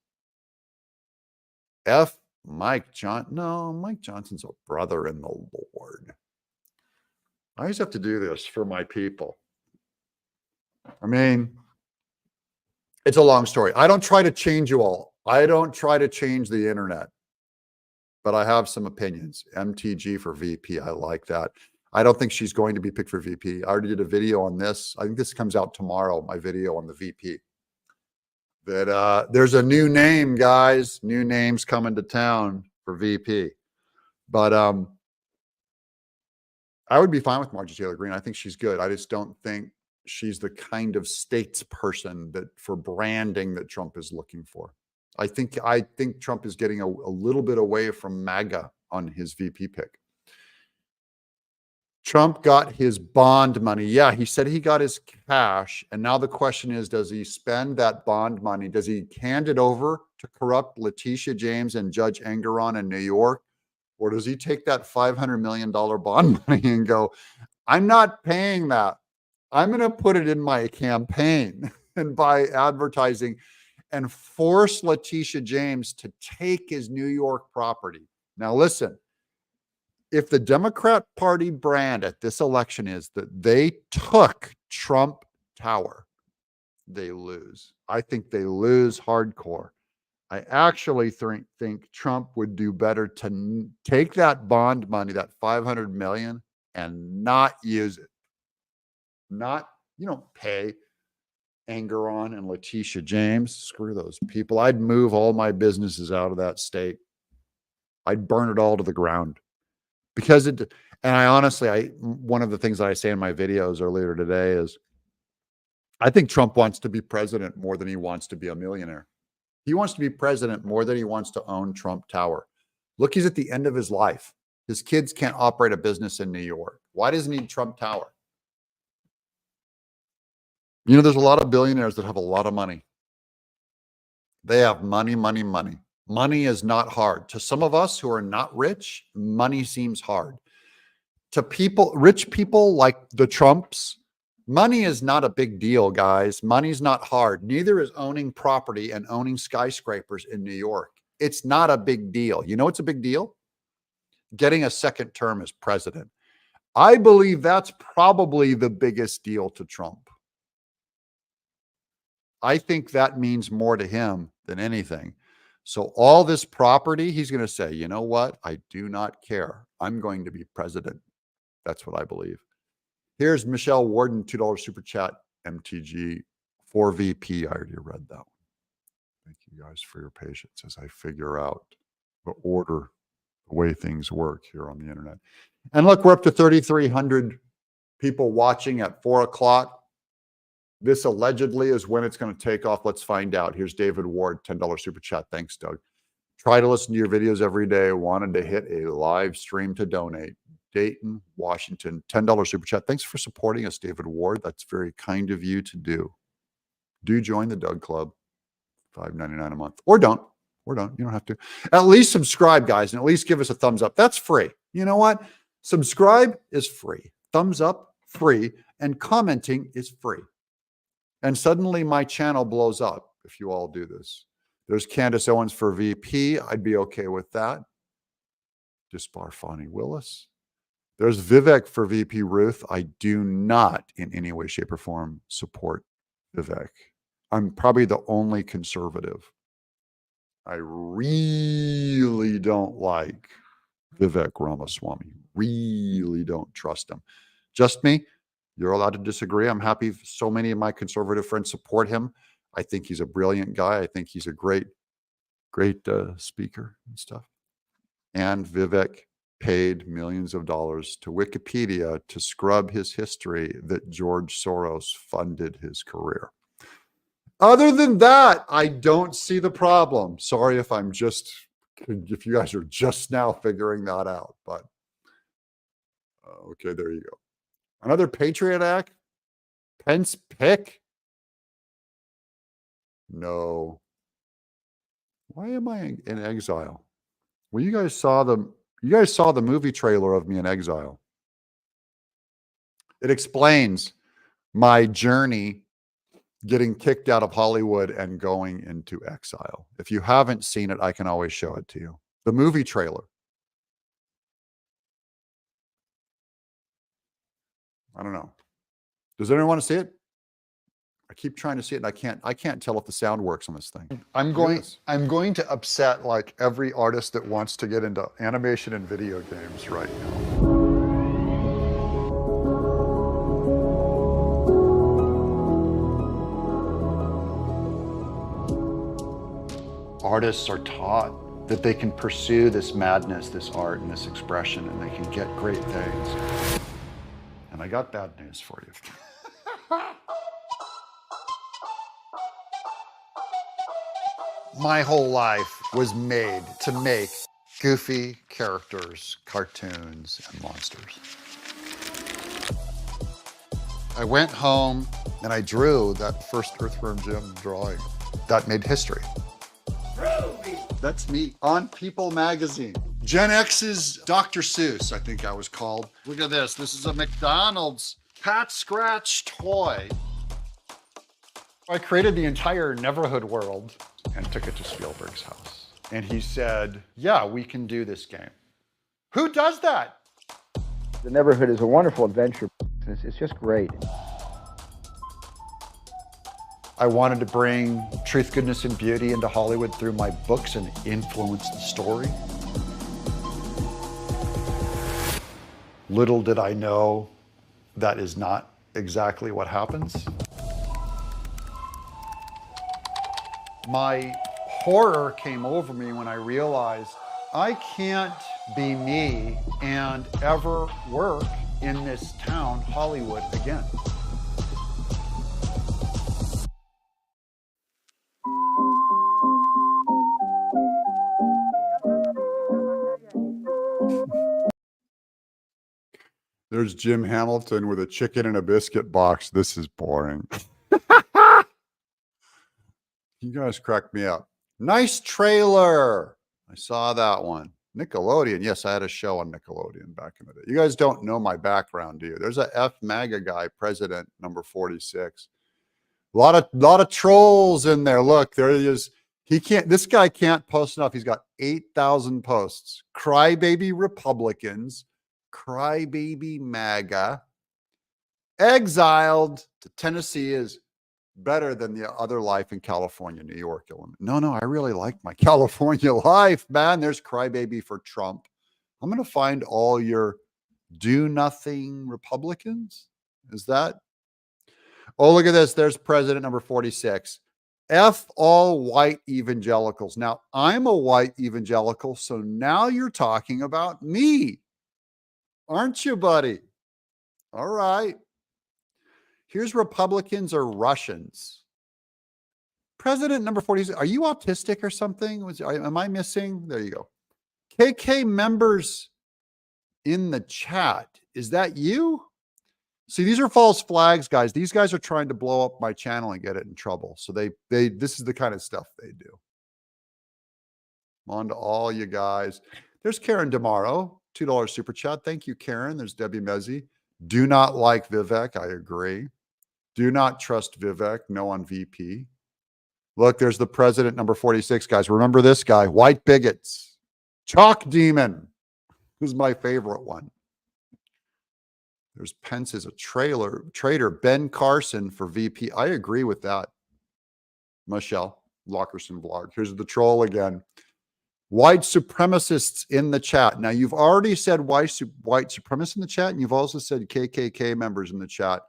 F. Mike Johnson. No, Mike Johnson's a brother in the Lord. I always have to do this for my people. I mean, it's a long story. I don't try to change you all. I don't try to change the internet, but I have some opinions. MTG for VP. I like that. I don't think she's going to be picked for VP. I already did a video on this. I think this comes out tomorrow, my video on the VP. That there's a new name, guys. New names coming to town for VP. But I would be fine with Marjorie Taylor Greene. I think she's good. I just don't think she's the kind of statesperson that for branding that Trump is looking for. I think Trump is getting a little bit away from MAGA on his VP pick. Trump got his bond money. Yeah, he said he got his cash. And now the question is, does he spend that bond money? Does he hand it over to corrupt Letitia James and Judge Engeron in New York? Or does he take that $500 million bond money and go, I'm not paying that. I'm going to put it in my campaign and buy advertising and force Letitia James to take his New York property. Now, listen, if the Democrat Party brand at this election is that they took Trump Tower, they lose. I think they lose hardcore. I actually think Trump would do better to take that bond money, that $500 million, and not use it. Not, you don't pay Engeron and Letitia James. Screw those people. I'd move all my businesses out of that state. I'd burn it all to the ground. Because and I honestly, one of the things that I say in my videos earlier today is I think Trump wants to be president more than he wants to be a millionaire. He wants to be president more than he wants to own Trump Tower. Look, he's at the end of his life. His kids can't operate a business in New York. Why doesn't he need Trump Tower? You know, there's a lot of billionaires that have a lot of money. They have money, money, money. Money is not hard. To some of us who are not rich, money seems hard. To people, rich people like the Trumps, money is not a big deal, guys. Money's not hard. Neither is owning property and owning skyscrapers in New York. It's not a big deal. You know what's a big deal? Getting a second term as president. I believe that's probably the biggest deal to Trump. I think that means more to him than anything. So all this property, he's going to say, you know what? I do not care. I'm going to be president. That's what I believe. Here's Michelle Warden, $2 super chat, MTG, for VP. I already read that one. Thank you guys for your patience as I figure out the order, the way things work here on the internet. And look, we're up to 3,300 people watching at 4 o'clock. This allegedly is when it's going to take off. Let's find out. Here's David Ward, $10 super chat. Thanks, Doug. Try to listen to your videos every day. Wanted to hit a live stream to donate. Dayton, Washington, $10 super chat. Thanks for supporting us, David Ward. That's very kind of you to do. Do join the Doug Club, $5.99 a month. Or don't. Or don't. You don't have to. At least subscribe, guys, and at least give us a thumbs up. That's free. You know what? Subscribe is free. Thumbs up, free. And commenting is free. And suddenly my channel blows up if you all do this. There's Candace Owens for VP. I'd be okay with that. DISBAR Fani Willis. There's Vivek for VP Ruth. I do not in any way, shape, or form support Vivek. I'm probably the only conservative. I really don't like Vivek Ramaswamy. Really don't trust him. Just me. You're allowed to disagree. I'm happy so many of my conservative friends support him. I think he's a brilliant guy. I think he's a great speaker and stuff. And Vivek paid millions of dollars to Wikipedia to scrub his history that George Soros funded his career. Other than that, I don't see the problem. Sorry if you guys are just now figuring that out, but okay, there you go. Another Patriot Act? Pence pick? No. Why am I in exile? Well, you guys saw the movie trailer of me in exile. It explains my journey getting kicked out of Hollywood and going into exile. If you haven't seen it, I can always show it to you. The movie trailer. I don't know. Does anyone want to see it? I keep trying to see it and I can't tell if the sound works on this thing. I'm going to upset like every artist that wants to get into animation and video games right now. Artists are taught that they can pursue this madness, this art, and this expression, and they can get great things. And I got bad news for you. My whole life was made to make goofy characters, cartoons, and monsters. I went home and I drew that first Earthworm Jim drawing. That made history. That's me on People magazine. Gen X's Dr. Seuss, I think I was called. Look at this. This is a McDonald's cat scratch toy. I created the entire Neverhood world and took it to Spielberg's house. And he said, yeah, we can do this game. Who does that? The Neverhood is a wonderful adventure. It's just great. I wanted to bring truth, goodness, and beauty into Hollywood through my books and influence the story. Little did I know that is not exactly what happens. My horror came over me when I realized I can't be me and ever work in this town, Hollywood, again. There's Jim Hamilton with a chicken and a biscuit box. This is boring. You guys cracked me up. Nice trailer. I saw that one. Nickelodeon. Yes, I had a show on Nickelodeon back in the day. You guys don't know my background, do you? There's a F MAGA guy, president number 46. A lot of trolls in there. Look, there he is. This guy can't post enough. He's got 8,000 posts. Crybaby Republicans, crybaby MAGA. Exiled to Tennessee is better than the other life in California, New York, Illinois. No, I really like my California life, man. There's crybaby for Trump. I'm going to find all your do-nothing Republicans. Is that? Oh, look at this. There's president number 46. F all white evangelicals. Now, I'm a white evangelical, so now you're talking about me. Aren't you, buddy? All right. Here's Republicans or Russians. President number 46. Are you autistic or something? Am I missing? There you go. KK members in the chat. Is that you? See, these are false flags, guys. These guys are trying to blow up my channel and get it in trouble. So this is the kind of stuff they do. On to all you guys. There's Karen Demaro, $2 super chat. Thank you, Karen. There's Debbie Mezzi. Do not like Vivek. I agree. Do not trust Vivek. No on VP. Look, there's the president number 46, guys. Remember this guy, white bigots. Chalk Demon is my favorite one. There's Pence as a traitor. Ben Carson for VP. I agree with that. Michelle Lockerson vlog. Here's the troll again. White supremacists in the chat. Now, you've already said white supremacists in the chat, and you've also said KKK members in the chat.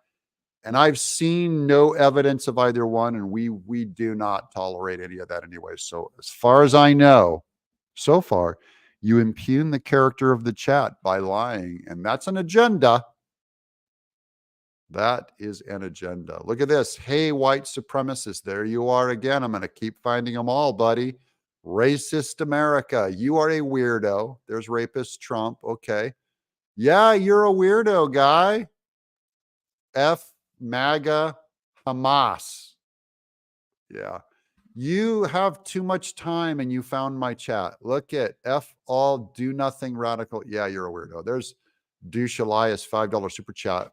And I've seen no evidence of either one, and we do not tolerate any of that anyway. So as far as I know, so far, you impugn the character of the chat by lying, and that's an agenda. That is an agenda. Look at this. Hey, white supremacists. There you are again. I'm going to keep finding them all, buddy. Racist America. You are a weirdo. There's rapist Trump. Okay. Yeah, you're a weirdo guy. F MAGA Hamas. Yeah. You have too much time and you found my chat. Look at F all do nothing radical. Yeah, you're a weirdo. There's Douche Elias, $5 super chat.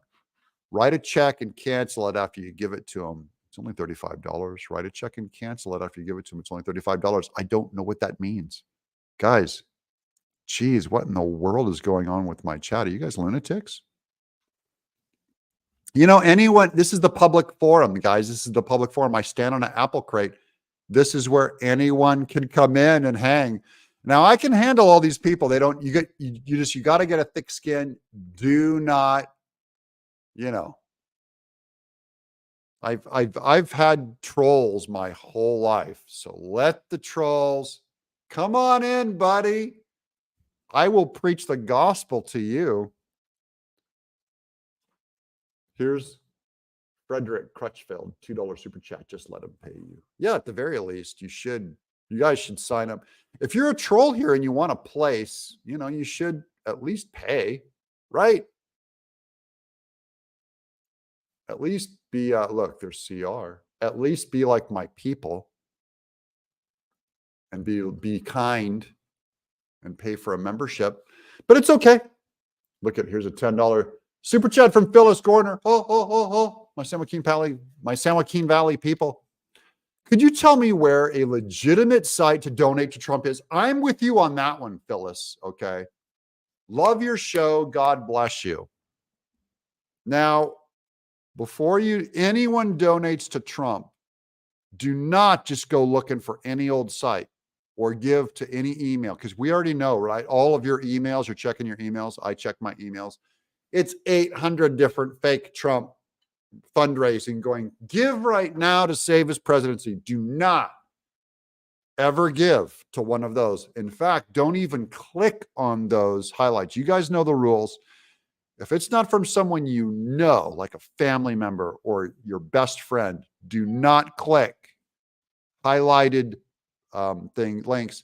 Write a check and cancel it after you give it to him. It's only $35. Write a check and cancel it after you give it to him. It's only $35. I don't know what that means. Guys, geez, what in the world is going on with my chat? Are you guys lunatics? You know, anyone, this is the public forum, guys. This is the public forum. I stand on an apple crate. This is where anyone can come in and hang. Now I can handle all these people. They don't, you got to get a thick skin. Do not, you know, I've had trolls my whole life. So let the trolls come on in, buddy. I will preach the gospel to you. Here's Frederick Crutchfield, $2 super chat. Just let him pay you. Yeah, at the very least, you guys should sign up. If you're a troll here and you want a place, you know, you should at least pay, right? At least be, look, there's CR. At least be like my people and be kind and pay for a membership. But it's okay. Look at, here's a $10 super chat from Phyllis Gorner. My San Joaquin Valley people. Could you tell me where a legitimate site to donate to Trump is? I'm with you on that one, Phyllis. Okay. Love your show. God bless you. Now, before anyone donates to Trump, do not just go looking for any old site or give to any email, because we already know, right? All of your emails, you're checking your emails. I check my emails. It's 800 different fake Trump fundraising going, give right now to save his presidency. Do not ever give to one of those. In fact, don't even click on those highlights. You guys know the rules. If it's not from someone you know, like a family member or your best friend, do not click highlighted links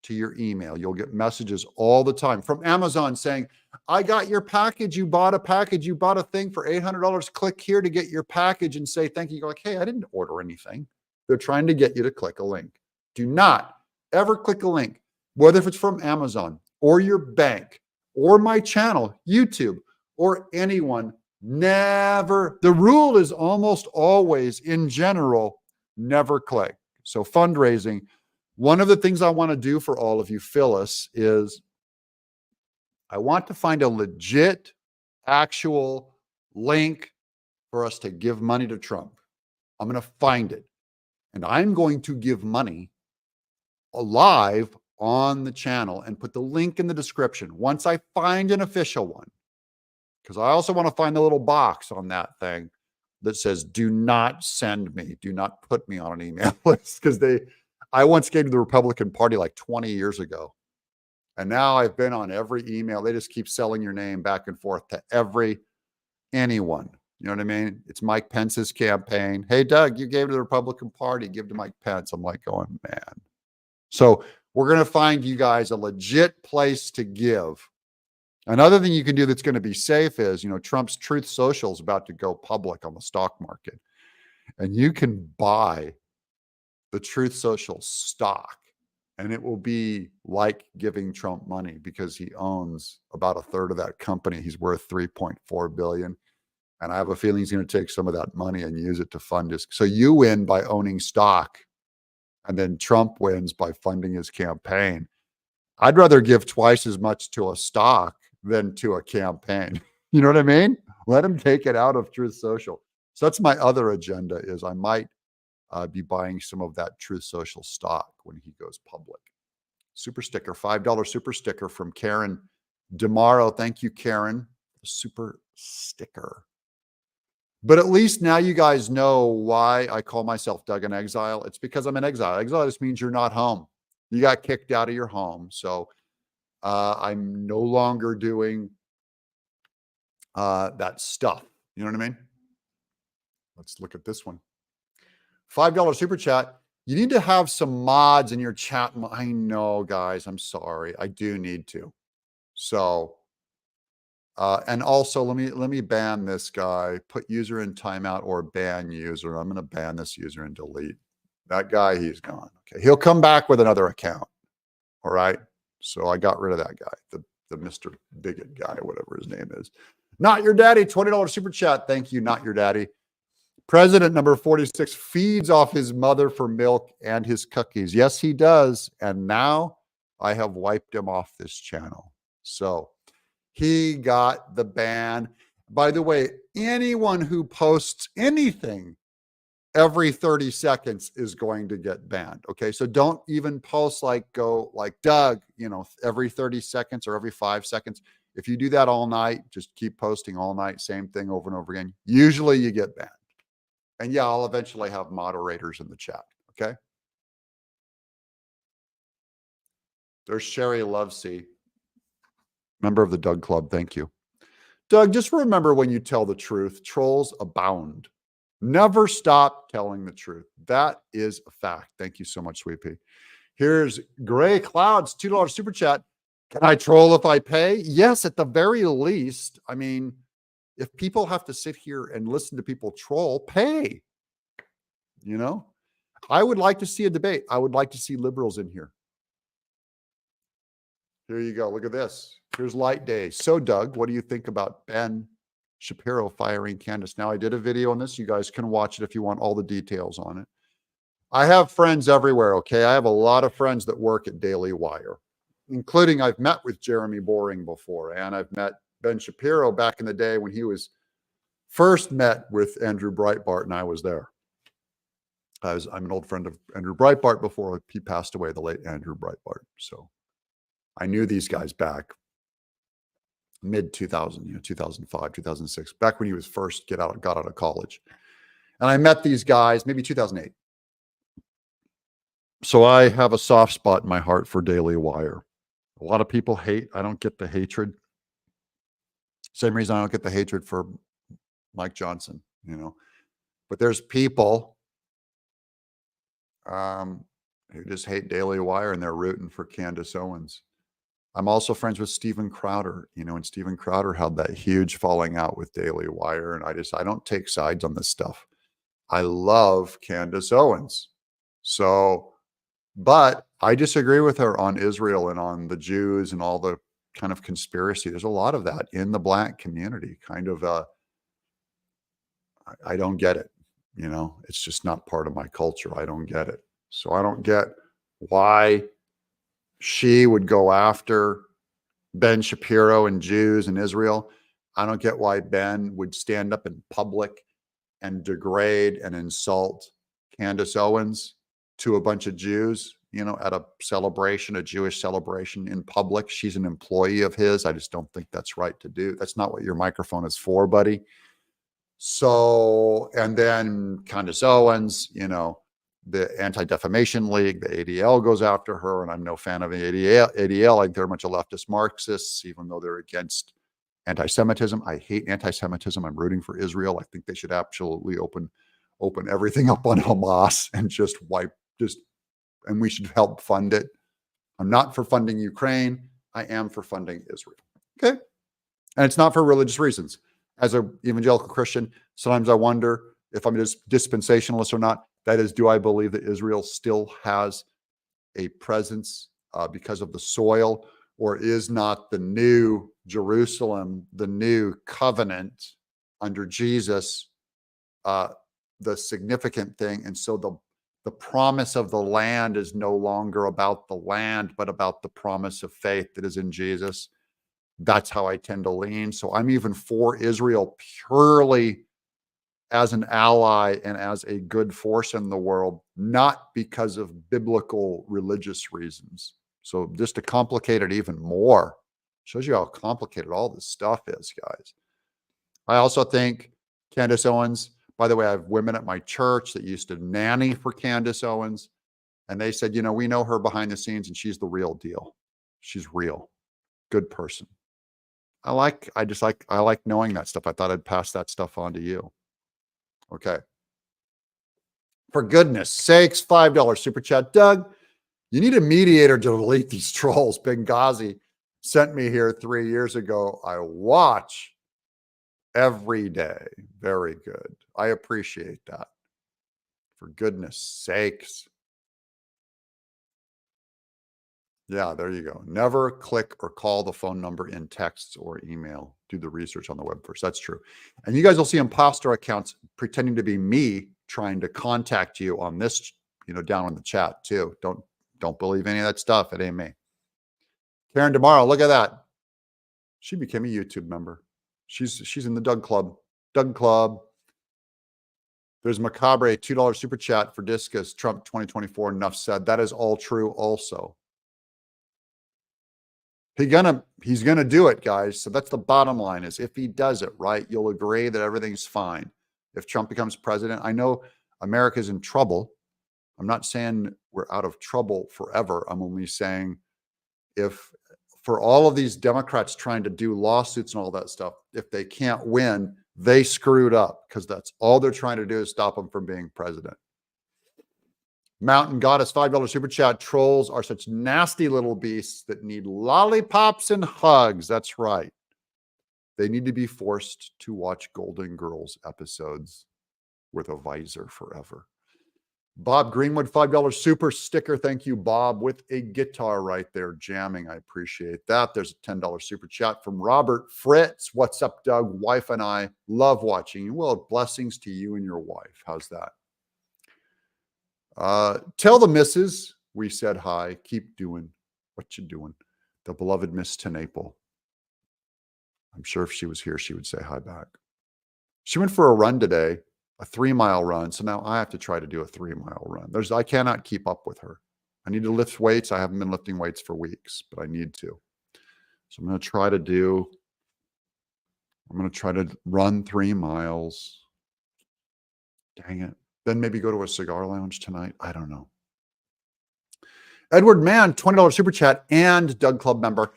to your email. You'll get messages all the time from Amazon saying, I got your package. You bought a package. You bought a thing for $800. Click here to get your package and say thank you. You're like, hey, I didn't order anything. They're trying to get you to click a link. Do not ever click a link, whether if it's from Amazon or your bank or my channel, YouTube, or anyone. Never. The rule is almost always, in general, never click. So fundraising, one of the things I want to do for all of you, Phyllis, is I want to find a legit, actual link for us to give money to Trump. I'm going to find it. And I'm going to give money live on the channel and put the link in the description once I find an official one. Because I also want to find the little box on that thing that says, do not send me. Do not put me on an email list. Because I once gave to the Republican Party like 20 years ago. And now I've been on every email. They just keep selling your name back and forth to anyone. You know what I mean? It's Mike Pence's campaign. Hey, Doug, you gave to the Republican Party. Give to Mike Pence. I'm like going, man. So we're going to find you guys a legit place to give. Another thing you can do that's going to be safe is, you know, Trump's Truth Social is about to go public on the stock market. And you can buy the Truth Social stock. And it will be like giving Trump money because he owns about a third of that company. He's worth $3.4 billion. And I have a feeling he's going to take some of that money and use it to fund his. So you win by owning stock. And then Trump wins by funding his campaign. I'd rather give twice as much to a stock than to a campaign. You know what I mean? Let him take it out of Truth Social. So that's my other agenda is I might be buying some of that Truth Social stock when he goes public. Super sticker, $5 super sticker from Karen DeMaro. Thank you, Karen. Super sticker. But at least now you guys know why I call myself Doug in Exile. It's because I'm in exile. Exile just means you're not home. You got kicked out of your home. So I'm no longer doing that stuff. You know what I mean? Let's look at this one. $5 super chat. You need to have some mods in your chat. I know, guys. I'm sorry. I do need to. So And also, let me ban this guy. Put user in timeout or ban user. I'm going to ban this user and delete that guy. He's gone. Okay, he'll come back with another account. All right. So I got rid of that guy, the Mr. Bigot guy, whatever his name is. Not your daddy. $20 super chat. Thank you. Not your daddy. President number 46 feeds off his mother for milk and his cookies. Yes, he does. And now I have wiped him off this channel. So he got the ban. By the way, anyone who posts anything every 30 seconds is going to get banned. Okay. So don't even post like Doug, every 30 seconds or every 5 seconds. If you do that all night, just keep posting all night, same thing over and over again. Usually you get banned. And yeah, I'll eventually have moderators in the chat. Okay. There's Sherry Lovesey, member of the Doug Club. Thank you. Doug, just remember when you tell the truth, trolls abound. Never stop telling the truth. That is a fact. Thank you so much, Sweet Pea. Here's Gray Clouds, $2 super chat. Can I troll if I pay? Yes, at the very least. I mean, if people have to sit here and listen to people troll, pay. I would like to see a debate. I would like to see liberals in here. Here you go. Look at this. Here's Light Day. So, Doug, what do you think about Ben Shapiro firing Candace? Now, I did a video on this. You guys can watch it if you want all the details on it. I have friends everywhere, okay? I have a lot of friends that work at Daily Wire, including I've met with Jeremy Boring before, and I've met Ben Shapiro back in the day when he was first met with Andrew Breitbart, and I was there. I'm an old friend of Andrew Breitbart before he passed away, the late Andrew Breitbart. So I knew these guys back mid-2000, 2005, 2006, back when he was first got out of college. And I met these guys maybe 2008. So I have a soft spot in my heart for Daily Wire. A lot of people hate. I don't get the hatred. Same reason I don't get the hatred for Mike Johnson, But there's people who just hate Daily Wire and they're rooting for Candace Owens. I'm also friends with Steven Crowder, and Steven Crowder had that huge falling out with Daily Wire. And I don't take sides on this stuff. I love Candace Owens. So, but I disagree with her on Israel and on the Jews and all the kind of conspiracy. There's a lot of that in the Black community, kind of, I don't get it. It's just not part of my culture. I don't get it. So I don't get why she would go after Ben Shapiro and Jews and Israel. I don't get why Ben would stand up in public and degrade and insult Candace Owens to a bunch of Jews, at a celebration, a Jewish celebration in public. She's an employee of his. I just don't think that's right to do. That's not what your microphone is for, buddy. So, and then Candace Owens, the Anti-Defamation League, the ADL goes after her, and I'm no fan of the ADL. I think they're a bunch of leftist Marxists, even though they're against anti-Semitism. I hate anti-Semitism. I'm rooting for Israel. I think they should absolutely open everything up on Hamas and and we should help fund it. I'm not for funding Ukraine. I am for funding Israel. Okay. And it's not for religious reasons. As an evangelical Christian, sometimes I wonder if I'm just dispensationalist or not. That is, do I believe that Israel still has a presence because of the soil, or is not the new Jerusalem, the new covenant under Jesus, the significant thing? And so the promise of the land is no longer about the land, but about the promise of faith that is in Jesus. That's how I tend to lean. So I'm even for Israel purely as an ally and as a good force in the world, not because of biblical religious reasons. So just to complicate it even more, shows you how complicated all this stuff is, guys. I also think Candace Owens, by the way, I have women at my church that used to nanny for Candace Owens. And they said, we know her behind the scenes and she's the real deal. She's real. Good person. I like knowing that stuff. I thought I'd pass that stuff on to you. Okay. For goodness sakes, $5 super chat. Doug, you need a mediator to delete these trolls. Benghazi sent me here 3 years ago. I watch every day. Very good. I appreciate that. For goodness sakes. Yeah, there you go. Never click or call the phone number in texts or email. Do the research on the web first. That's true. And you guys will see imposter accounts pretending to be me trying to contact you on this, down in the chat too. Don't believe any of that stuff. It ain't me. Karen tomorrow, look at that. She became a YouTube member. She's in the Doug Club. Doug Club. There's Macabre, $2 super chat for Discus. Trump 2024. Enough said. That is all true also. He's gonna do it, guys. So that's the bottom line, is if he does it, right, you'll agree that everything's fine. If Trump becomes president, I know America's in trouble. I'm not saying we're out of trouble forever. I'm only saying if for all of these Democrats trying to do lawsuits and all that stuff, if they can't win, they screwed up, because that's all they're trying to do is stop him from being president. Mountain Goddess, $5 super chat. Trolls are such nasty little beasts that need lollipops and hugs. That's right. They need to be forced to watch Golden Girls episodes with a visor forever. Bob Greenwood, $5 super sticker. Thank you, Bob, with a guitar right there jamming. I appreciate that. There's a $10 super chat from Robert Fritz. What's up, Doug? Wife and I love watching you. Well, blessings to you and your wife. How's that? Tell the missus we said hi. Keep doing what you're doing. The beloved Miss Tenaple. I'm sure if she was here, she would say hi back. She went for a run today, a 3-mile run. So now I have to try to do a 3-mile run. I cannot keep up with her. I need to lift weights. I haven't been lifting weights for weeks, but I need to. So I'm going to try to run 3 miles. Dang it. Then maybe go to a cigar lounge tonight. I don't know. Edward Mann, $20 super chat and Doug Club member.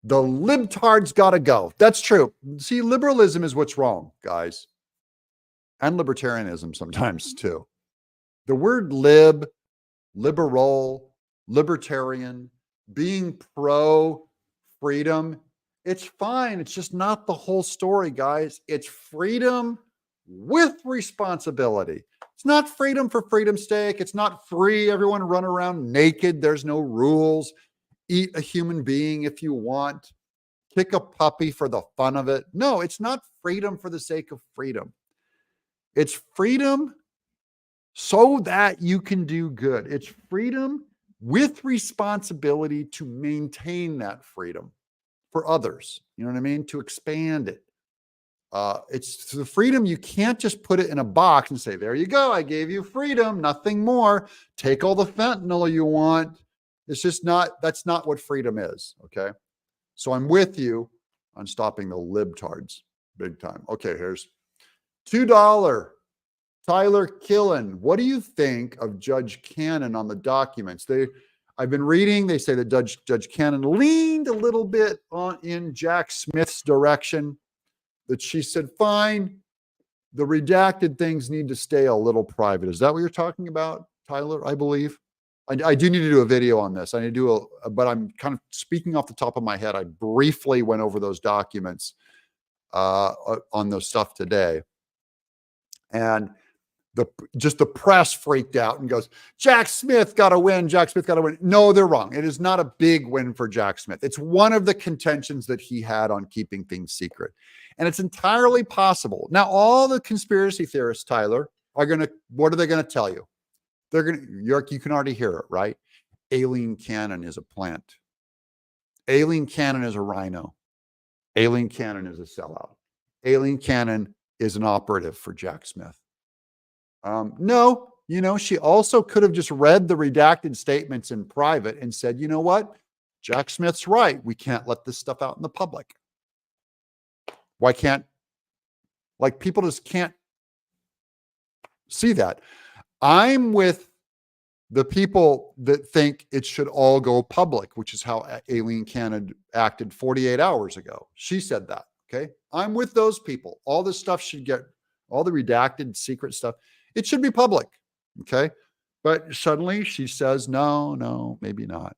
The libtards got to go. That's true. See, liberalism is what's wrong, guys. And libertarianism sometimes too. The word liberal, libertarian, being pro-freedom, it's fine. It's just not the whole story, guys. It's freedom with responsibility. It's not freedom for freedom's sake. It's not free. Everyone run around naked. There's no rules. Eat a human being if you want. Kick a puppy for the fun of it. No, it's not freedom for the sake of freedom. It's freedom so that you can do good. It's freedom with responsibility to maintain that freedom for others. You know what I mean? To expand it. It's the freedom. You can't just put it in a box and say, there you go. I gave you freedom, nothing more. Take all the fentanyl you want. It's just not, that's not what freedom is. Okay. So I'm with you on stopping the libtards big time. Okay. Here's $2. Tyler Killen. What do you think of Judge Cannon on the documents? I've been reading, they say that Judge Cannon leaned a little bit in Jack Smith's direction, that she said, fine, the redacted things need to stay a little private. Is that what you're talking about, Tyler? I believe. I do need to do a video on this. I need to do but I'm kind of speaking off the top of my head. I briefly went over those documents on those stuff today. And just the press freaked out and goes, Jack Smith got to win. Jack Smith got to win. No, they're wrong. It is not a big win for Jack Smith. It's one of the contentions that he had on keeping things secret. And it's entirely possible. Now, all the conspiracy theorists, Tyler, what are they going to tell you? They're going to, you can already hear it, right? Aileen Cannon is a plant. Aileen Cannon is a rhino. Aileen Cannon is a sellout. Aileen Cannon is an operative for Jack Smith. No, she also could have just read the redacted statements in private and said, you know what? Jack Smith's right. We can't let this stuff out in the public. Why can't, people just can't see that. I'm with the people that think it should all go public, which is how Aileen Cannon acted 48 hours ago. She said that. Okay. I'm with those people. All this stuff should get, all the redacted secret stuff, it should be public. Okay. But suddenly she says, no, maybe not.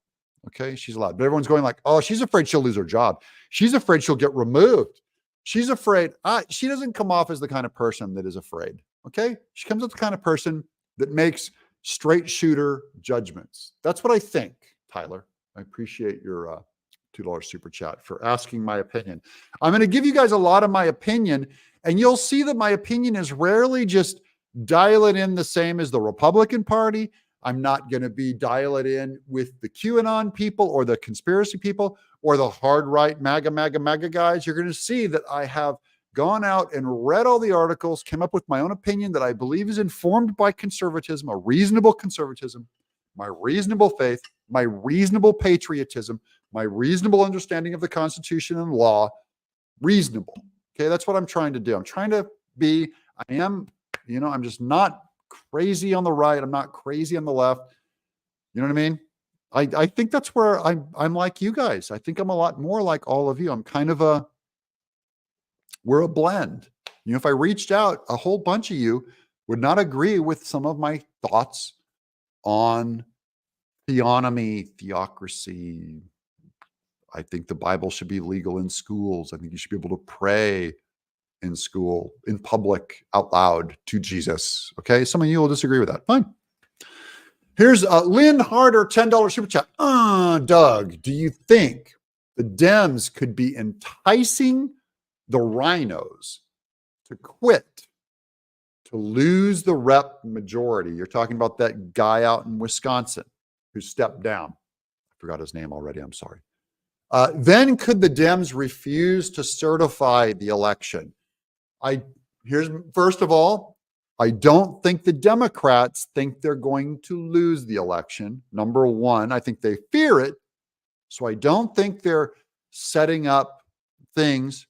Okay, she's allowed. But everyone's going like, oh, she's afraid she'll lose her job. She's afraid she'll get removed. She's afraid. She doesn't come off as the kind of person that is afraid. Okay, she comes as the kind of person that makes straight shooter judgments. That's what I think, Tyler. I appreciate your $2 super chat for asking my opinion. I'm going to give you guys a lot of my opinion, and you'll see that my opinion is rarely just dial it in the same as the Republican Party. I'm not going to be dial it in with the QAnon people or the conspiracy people or the hard right MAGA guys. You're going to see that I have gone out and read all the articles, came up with my own opinion that I believe is informed by conservatism, a reasonable conservatism, my reasonable faith, my reasonable patriotism, my reasonable understanding of the Constitution and law. Reasonable. Okay, that's what I'm trying to do. I'm trying to be, I'm just not crazy on the right. I'm not crazy on the left. You know what I mean? I think that's where I'm like you guys. I think I'm a lot more like all of you. I'm kind of we're a blend. You know, if I reached out, a whole bunch of you would not agree with some of my thoughts on theonomy, theocracy. I think the Bible should be legal in schools. I think you should be able to pray in school, in public, out loud to Jesus. Okay, some of you will disagree with that. Fine. Here's Lynn Harder, $10 super chat. Doug, do you think the Dems could be enticing the rhinos to quit, to lose the rep majority? You're talking about that guy out in Wisconsin who stepped down. I forgot his name already. I'm sorry. Then could the Dems refuse to certify the election? First of all, I don't think the Democrats think they're going to lose the election. Number one, I think they fear it. So I don't think they're setting up things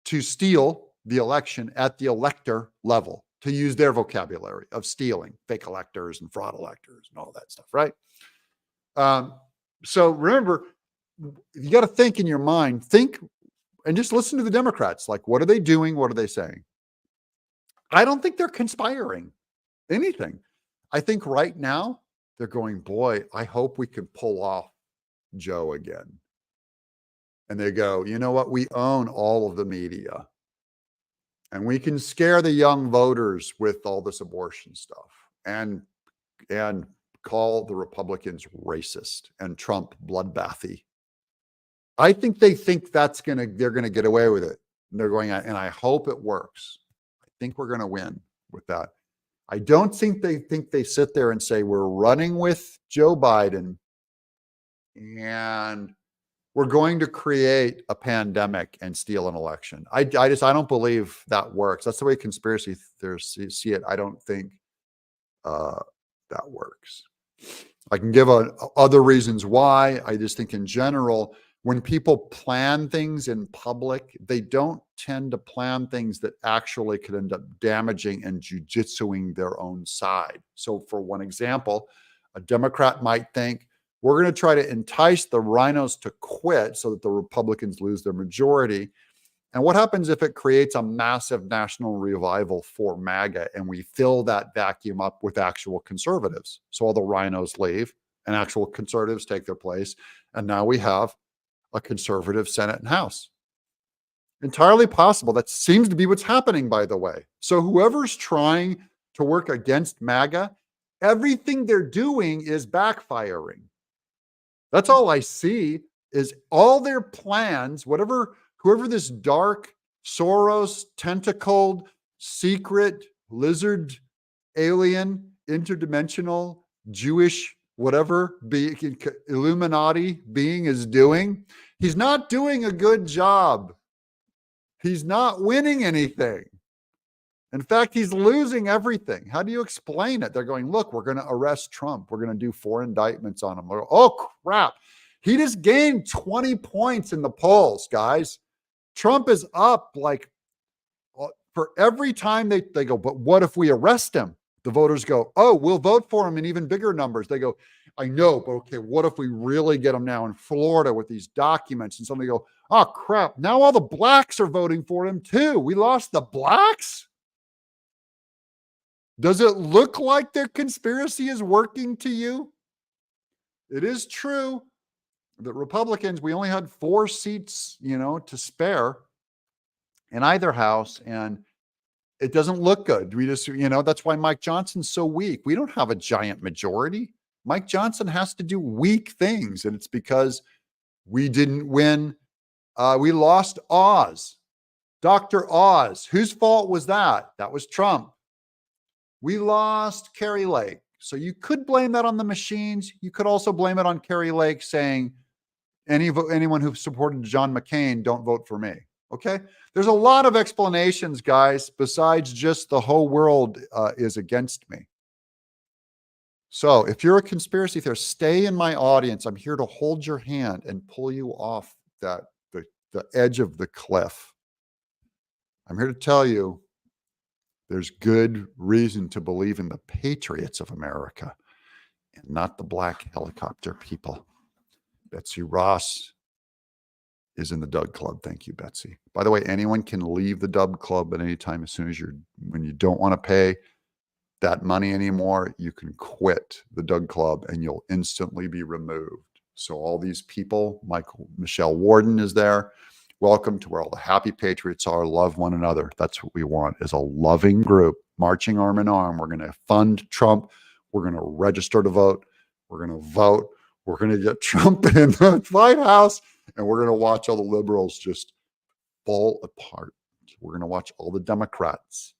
to steal the election at the elector level, to use their vocabulary of stealing, fake electors and fraud electors and all that stuff, right? So remember, you got to think in your mind, think and just listen to the Democrats. Like, what are they doing? What are they saying? I don't think they're conspiring anything. I think right now they're going, boy, I hope we can pull off Joe again. And they go, you know what? We own all of the media. And we can scare the young voters with all this abortion stuff and call the Republicans racist and Trump bloodbathy. I think they think they're going to get away with it. And they're going, and I hope it works. I think we're going to win with that. I don't think they sit there and say, we're running with Joe Biden and we're going to create a pandemic and steal an election. I don't believe that works. That's the way conspiracy theorists see it. I don't think that works. I can give other reasons why. I just think in general, when people plan things in public, they don't tend to plan things that actually could end up damaging and jujitsuing their own side. So for one example, a Democrat might think, we're going to try to entice the rhinos to quit so that the Republicans lose their majority. And what happens if it creates a massive national revival for MAGA and we fill that vacuum up with actual conservatives? So all the rhinos leave and actual conservatives take their place. And now we have a conservative Senate and House. Entirely possible. That seems to be what's happening, by the way. So whoever's trying to work against MAGA, everything they're doing is backfiring. That's all I see is all their plans, whoever this dark, Soros, tentacled, secret, lizard, alien, interdimensional, Jewish, whatever Illuminati being is doing, he's not doing a good job. He's not winning anything. In fact, he's losing everything. How do you explain it? They're going, look, we're going to arrest Trump. We're going to do 4 indictments on him. Oh, crap. He just gained 20 points in the polls, guys. Trump is up like for every time they go, but what if we arrest him? The voters go, oh, we'll vote for him in even bigger numbers. They go, I know, but okay, what if we really get him now in Florida with these documents? And somebody go, oh, crap. Now all the blacks are voting for him too. We lost the blacks? Does it look like their conspiracy is working to you? It is true The Republicans, we only had 4 seats, to spare in either house, and it doesn't look good. We just, that's why Mike Johnson's so weak. We don't have a giant majority. Mike Johnson has to do weak things, and it's because we didn't win. We lost Oz, Dr. Oz. Whose fault was that? That was Trump. We lost Kari Lake. So you could blame that on the machines. You could also blame it on Kari Lake saying, anyone who supported John McCain, don't vote for me. Okay. There's a lot of explanations, guys, besides just the whole world is against me. So if you're a conspiracy theorist, stay in my audience. I'm here to hold your hand and pull you off the edge of the cliff. I'm here to tell you there's good reason to believe in the patriots of America and not the black helicopter people. Betsy Ross is in the Doug Club. Thank you, Betsy. By the way, anyone can leave the Doug Club at any time. As soon as when you don't want to pay that money anymore, you can quit the Doug Club and you'll instantly be removed. So all these people, Michelle Warden is there. Welcome to where all the happy patriots are. Love one another. That's what we want, is a loving group marching arm in arm. We're going to fund Trump. We're going to register to vote. We're going to vote. We're going to get Trump in the White House, and we're going to watch all the liberals just fall apart. We're going to watch all the Democrats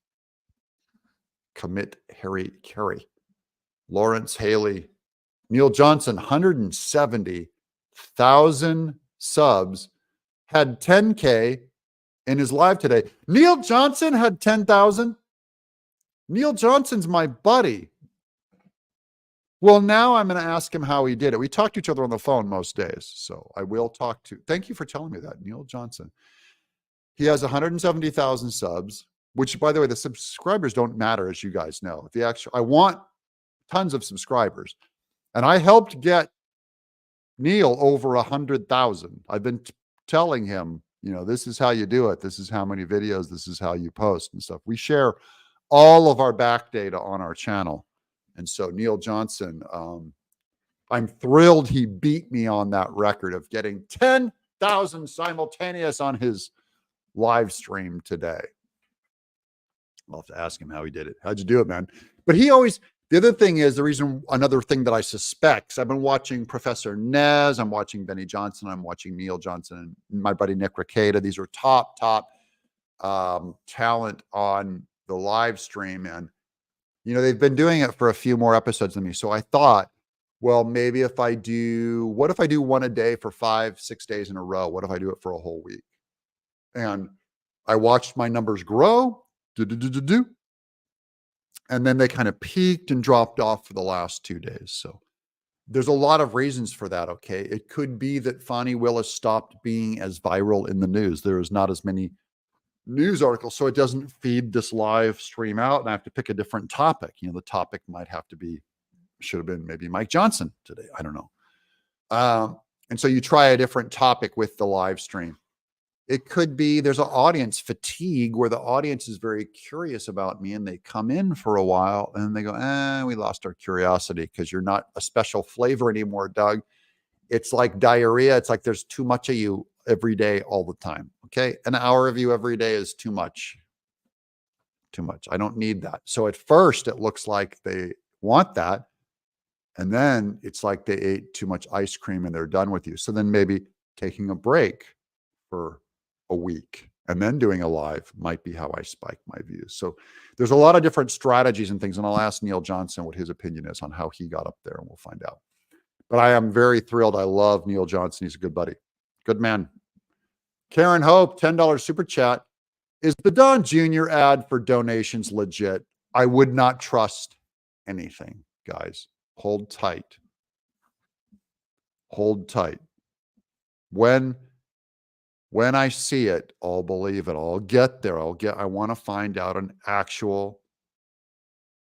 commit Harry, Lawrence Haley, Neil Johnson, 170,000 subs, had 10K in his live today. Neil Johnson had 10,000. Neil Johnson's my buddy. Well, now I'm going to ask him how he did it. We talk to each other on the phone most days, so I will talk to. Thank you for telling me that, Neil Johnson. He has 170,000 subs, which, by the way, the subscribers don't matter, as you guys know. I want tons of subscribers, and I helped get Neil over 100,000. I've been telling him, this is how you do it. This is how many videos. This is how you post and stuff. We share all of our back data on our channel. And so Neil Johnson, I'm thrilled he beat me on that record of getting 10,000 simultaneous on his live stream today. I'll have to ask him how he did it. How'd you do it, man? But the other thing is, another thing that I suspect, 'cause I've been watching Professor Nez, I'm watching Benny Johnson, I'm watching Neil Johnson, and my buddy Nick Rekieta. These are top talent on the live stream. And they've been doing it for a few more episodes than me. So I thought, well, maybe what if I do one a day for 5-6 days in a row? What if I do it for a whole week? And I watched my numbers grow, and then they kind of peaked and dropped off for the last 2 days. So there's a lot of reasons for that. Okay. It could be that Fani Willis stopped being as viral in the news. There is not as many news articles, so it doesn't feed this live stream out, and I have to pick a different topic. The topic should have been maybe Mike Johnson today. I don't know. And so you try a different topic with the live stream. It could be there's an audience fatigue where the audience is very curious about me and they come in for a while and then they go, we lost our curiosity because you're not a special flavor anymore, Doug. It's like diarrhea. It's like there's too much of you every day, all the time. Okay. An hour of you every day is too much. Too much. I don't need that. So at first it looks like they want that. And then it's like they ate too much ice cream and they're done with you. So then maybe taking a break for a week and then doing a live might be how I spike my views. So there's a lot of different strategies and things. And I'll ask Neil Johnson what his opinion is on how he got up there, and we'll find out. But I am very thrilled. I love Neil Johnson. He's a good buddy. Good man. Karen Hope, $10 super chat. Is the Don Jr. ad for donations legit? I would not trust anything, guys. Hold tight. Hold tight. When I see it, I'll believe it. I'll get there. I want to find out an actual,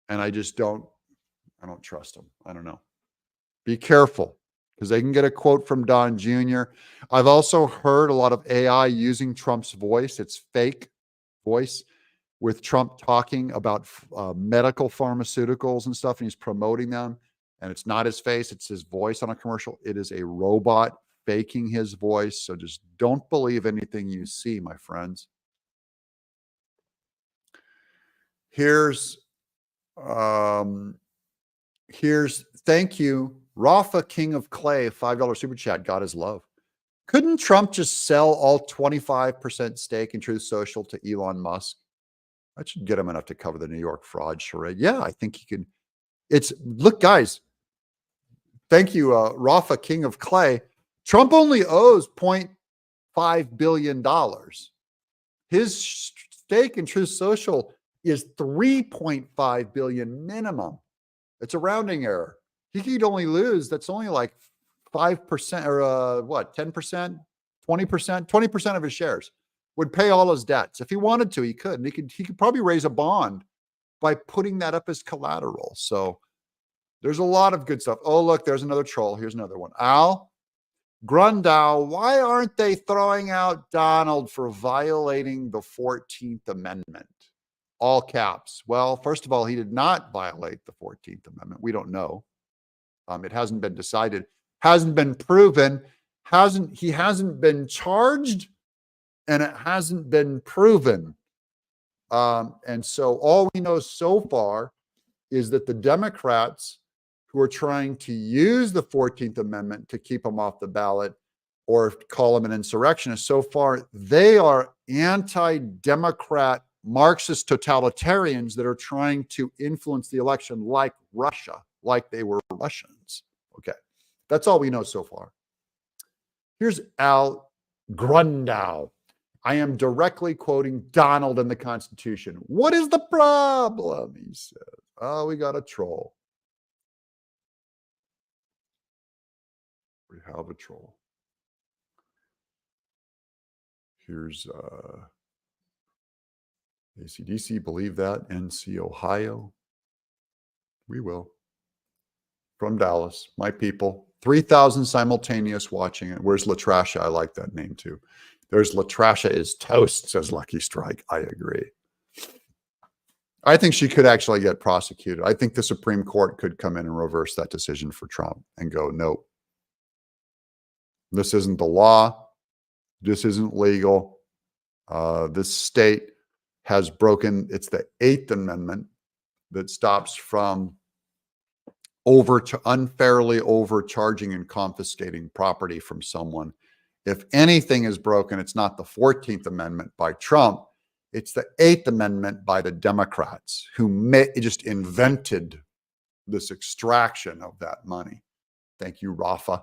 and I don't trust them. I don't know. Be careful, because they can get a quote from Don Jr. I've also heard a lot of AI using Trump's voice. It's fake voice with Trump talking about medical pharmaceuticals and stuff, and he's promoting them. And it's not his face. It's his voice on a commercial. It is a robot faking his voice. So just don't believe anything you see, my friends. Here's thank you. Rafa King of Clay, $5 super chat, got his love. Couldn't Trump just sell all 25% stake in Truth Social to Elon Musk? That should get him enough to cover the New York fraud charade. Yeah, I think he can. Look, guys, thank you, Rafa King of Clay. Trump only owes $0.5 billion. His stake in Truth Social is $3.5 billion minimum. It's a rounding error. He could only lose. That's only like 5% or 10%, 20%, 20% of his shares would pay all his debts. If he wanted to, he could. And he could probably raise a bond by putting that up as collateral. So there's a lot of good stuff. Oh, look, there's another troll. Here's another one. Al Grundau, why aren't they throwing out Donald for violating the 14th Amendment? All caps. Well, first of all, he did not violate the 14th Amendment. We don't know. It hasn't been decided, hasn't been proven, he hasn't been charged, and it hasn't been proven. And so all we know so far is that the Democrats who are trying to use the 14th Amendment to keep him off the ballot or call him an insurrectionist, so far they are anti-Democrat Marxist totalitarians that are trying to influence the election like Russia, like they were Russians. Okay, that's all we know so far. Here's Al Grundau. I am directly quoting Donald in the Constitution. What is the problem? He says. Oh, we got a troll. We have a troll. Here's AC/DC, believe that. NC Ohio. We will. From Dallas, my people. 3,000 simultaneous watching it. Where's Latrasha? I like that name too. There's Latrasha is toast, says Lucky Strike. I agree. I think she could actually get prosecuted. I think the Supreme Court could come in and reverse that decision for Trump and go, no, this isn't the law. This isn't legal. This state has broken, it's the 8th Amendment that stops from unfairly overcharging and confiscating property from someone. If anything is broken, it's not the 14th Amendment by Trump. It's the 8th Amendment by the Democrats who just invented this extraction of that money. Thank you, Rafa.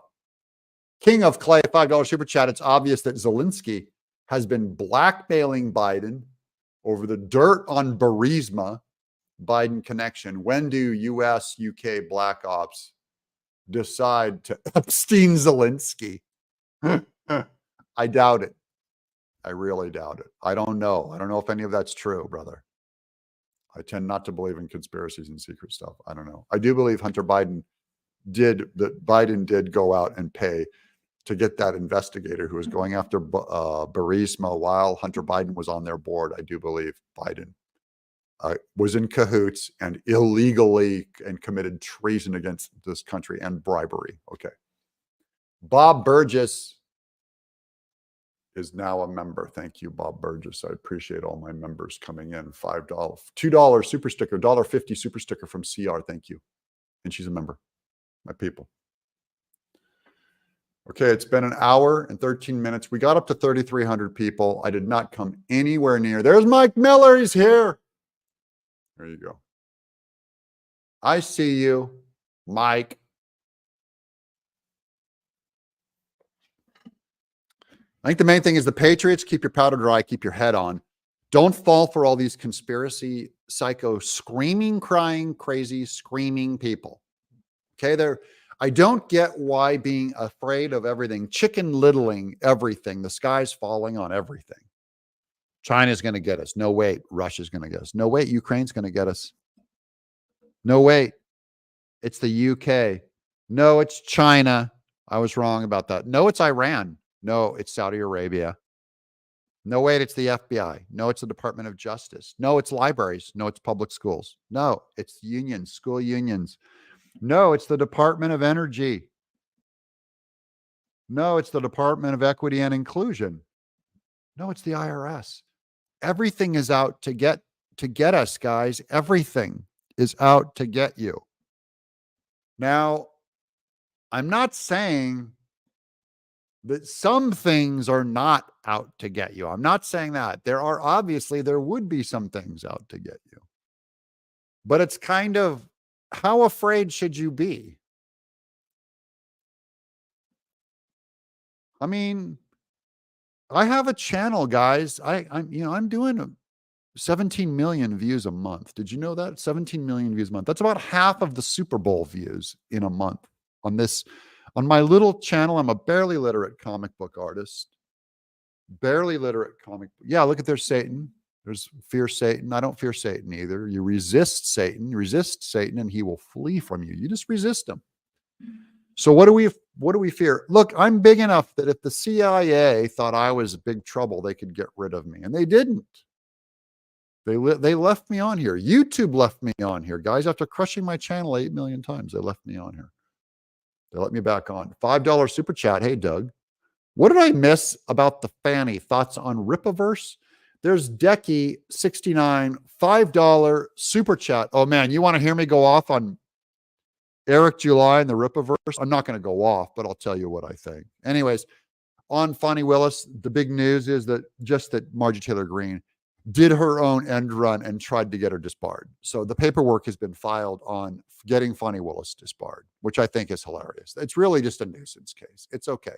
King of Clay, $5 super chat. It's obvious that Zelensky has been blackmailing Biden over the dirt on Burisma Biden connection. When do US, UK Black Ops decide to Epstein Zelensky? I doubt it. I really doubt it. I don't know. I don't know if any of that's true, brother. I tend not to believe in conspiracies and secret stuff. I don't know. I do believe Biden did go out and pay to get that investigator who was going after Burisma while Hunter Biden was on their board. I do believe Biden was in cahoots and illegally and committed treason against this country and bribery. Okay. Bob Burgess is now a member. Thank you, Bob Burgess. I appreciate all my members coming in. $5, $2 super sticker, $1.50 super sticker from CR. Thank you. And she's a member. My people. Okay, it's been an hour and 13 minutes. We got up to 3,300 people. I did not come anywhere near. There's Mike Miller. He's here. There you go. I see you, Mike. I think the main thing is the Patriots, keep your powder dry, keep your head on. Don't fall for all these conspiracy psycho screaming, crying, crazy, screaming people. Okay, I don't get why being afraid of everything, chicken littling everything, the sky's falling on everything. China's going to get us. No, wait. Russia's going to get us. No, wait. Ukraine's going to get us. No, wait. It's the UK. No, it's China. I was wrong about that. No, it's Iran. No, it's Saudi Arabia. No, wait. It's the FBI. No, it's the Department of Justice. No, it's libraries. No, it's public schools. No, it's unions, school unions. No, it's the Department of Energy. No, it's the Department of Equity and Inclusion. No, it's the IRS. Everything is out to get us, guys. Everything is out to get you. Now, I'm not saying that some things are not out to get you. I'm not saying that. There would be some things out to get you. But it's kind of, how afraid should you be? I mean, I have a channel, guys. I'm doing 17 million views a month. Did you know that? 17 million views a month. That's about half of the Super Bowl views in a month on my little channel. I'm a barely literate comic book artist. Barely literate comic. Yeah, look at there's Satan. There's fear Satan. I don't fear Satan either. You resist Satan, and he will flee from you. You just resist him. So what do we fear? Look, I'm big enough that if the CIA thought I was big trouble, they could get rid of me, and they didn't. They left me on here. YouTube left me on here, guys. After crushing my channel 8 million times, they left me on here. They let me back on. $5 super chat. Hey, Doug. What did I miss about the Fani? Thoughts on Ripaverse? There's Decky 69, $5 super chat. Oh man, you want to hear me go off on Eric July and the Ripaverse? I'm not going to go off, but I'll tell you what I think. Anyways, on Fani Willis, the big news is that Marjorie Taylor Greene did her own end run and tried to get her disbarred. So the paperwork has been filed on getting Fani Willis disbarred, which I think is hilarious. It's really just a nuisance case. It's okay.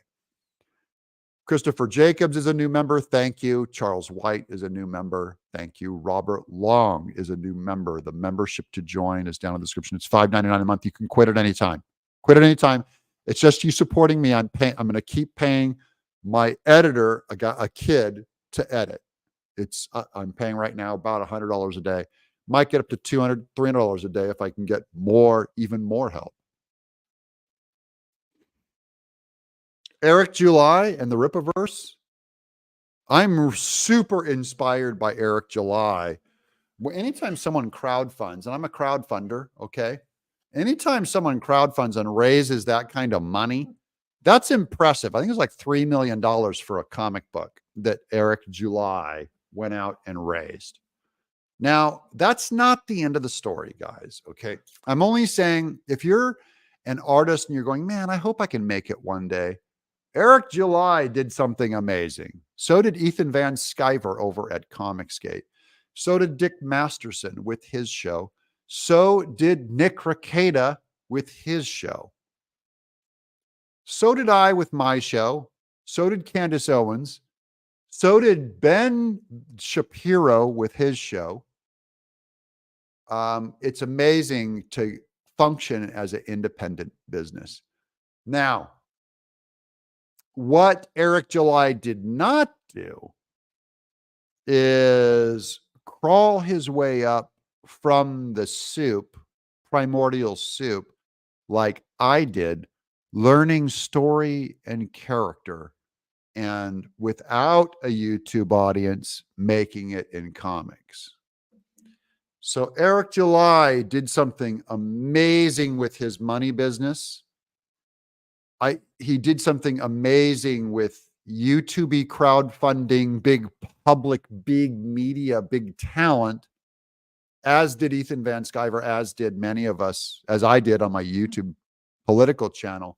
Christopher Jacobs is a new member. Thank you. Charles White is a new member. Thank you. Robert Long is a new member. The membership to join is down in the description. It's $5.99 a month. You can quit at any time. Quit at any time. It's just you supporting me. I'm going to keep paying my editor, a kid, to edit. I'm paying right now about $100 a day. Might get up to $200, $300 a day if I can get even more help. Eric July and the Ripaverse. I'm super inspired by Eric July. Anytime someone crowdfunds, and I'm a crowdfunder, okay? Anytime someone crowdfunds and raises that kind of money, that's impressive. I think it's like $3 million for a comic book that Eric July went out and raised. Now, that's not the end of the story, guys, okay? I'm only saying if you're an artist and you're going, man, I hope I can make it one day. Eric July did something amazing. So did Ethan Van Sciver over at Comicsgate. So did Dick Masterson with his show. So did Nick Rekieta with his show. So did I with my show. So did Candace Owens. So did Ben Shapiro with his show. It's amazing to function as an independent business. Now, what Eric July did not do is crawl his way up from the soup, primordial soup, like I did, learning story and character, and without a YouTube audience, making it in comics. So Eric July did something amazing with his money business. He did something amazing with YouTube crowdfunding, big public, big media, big talent, as did Ethan Van Sciver, as did many of us, as I did on my YouTube political channel.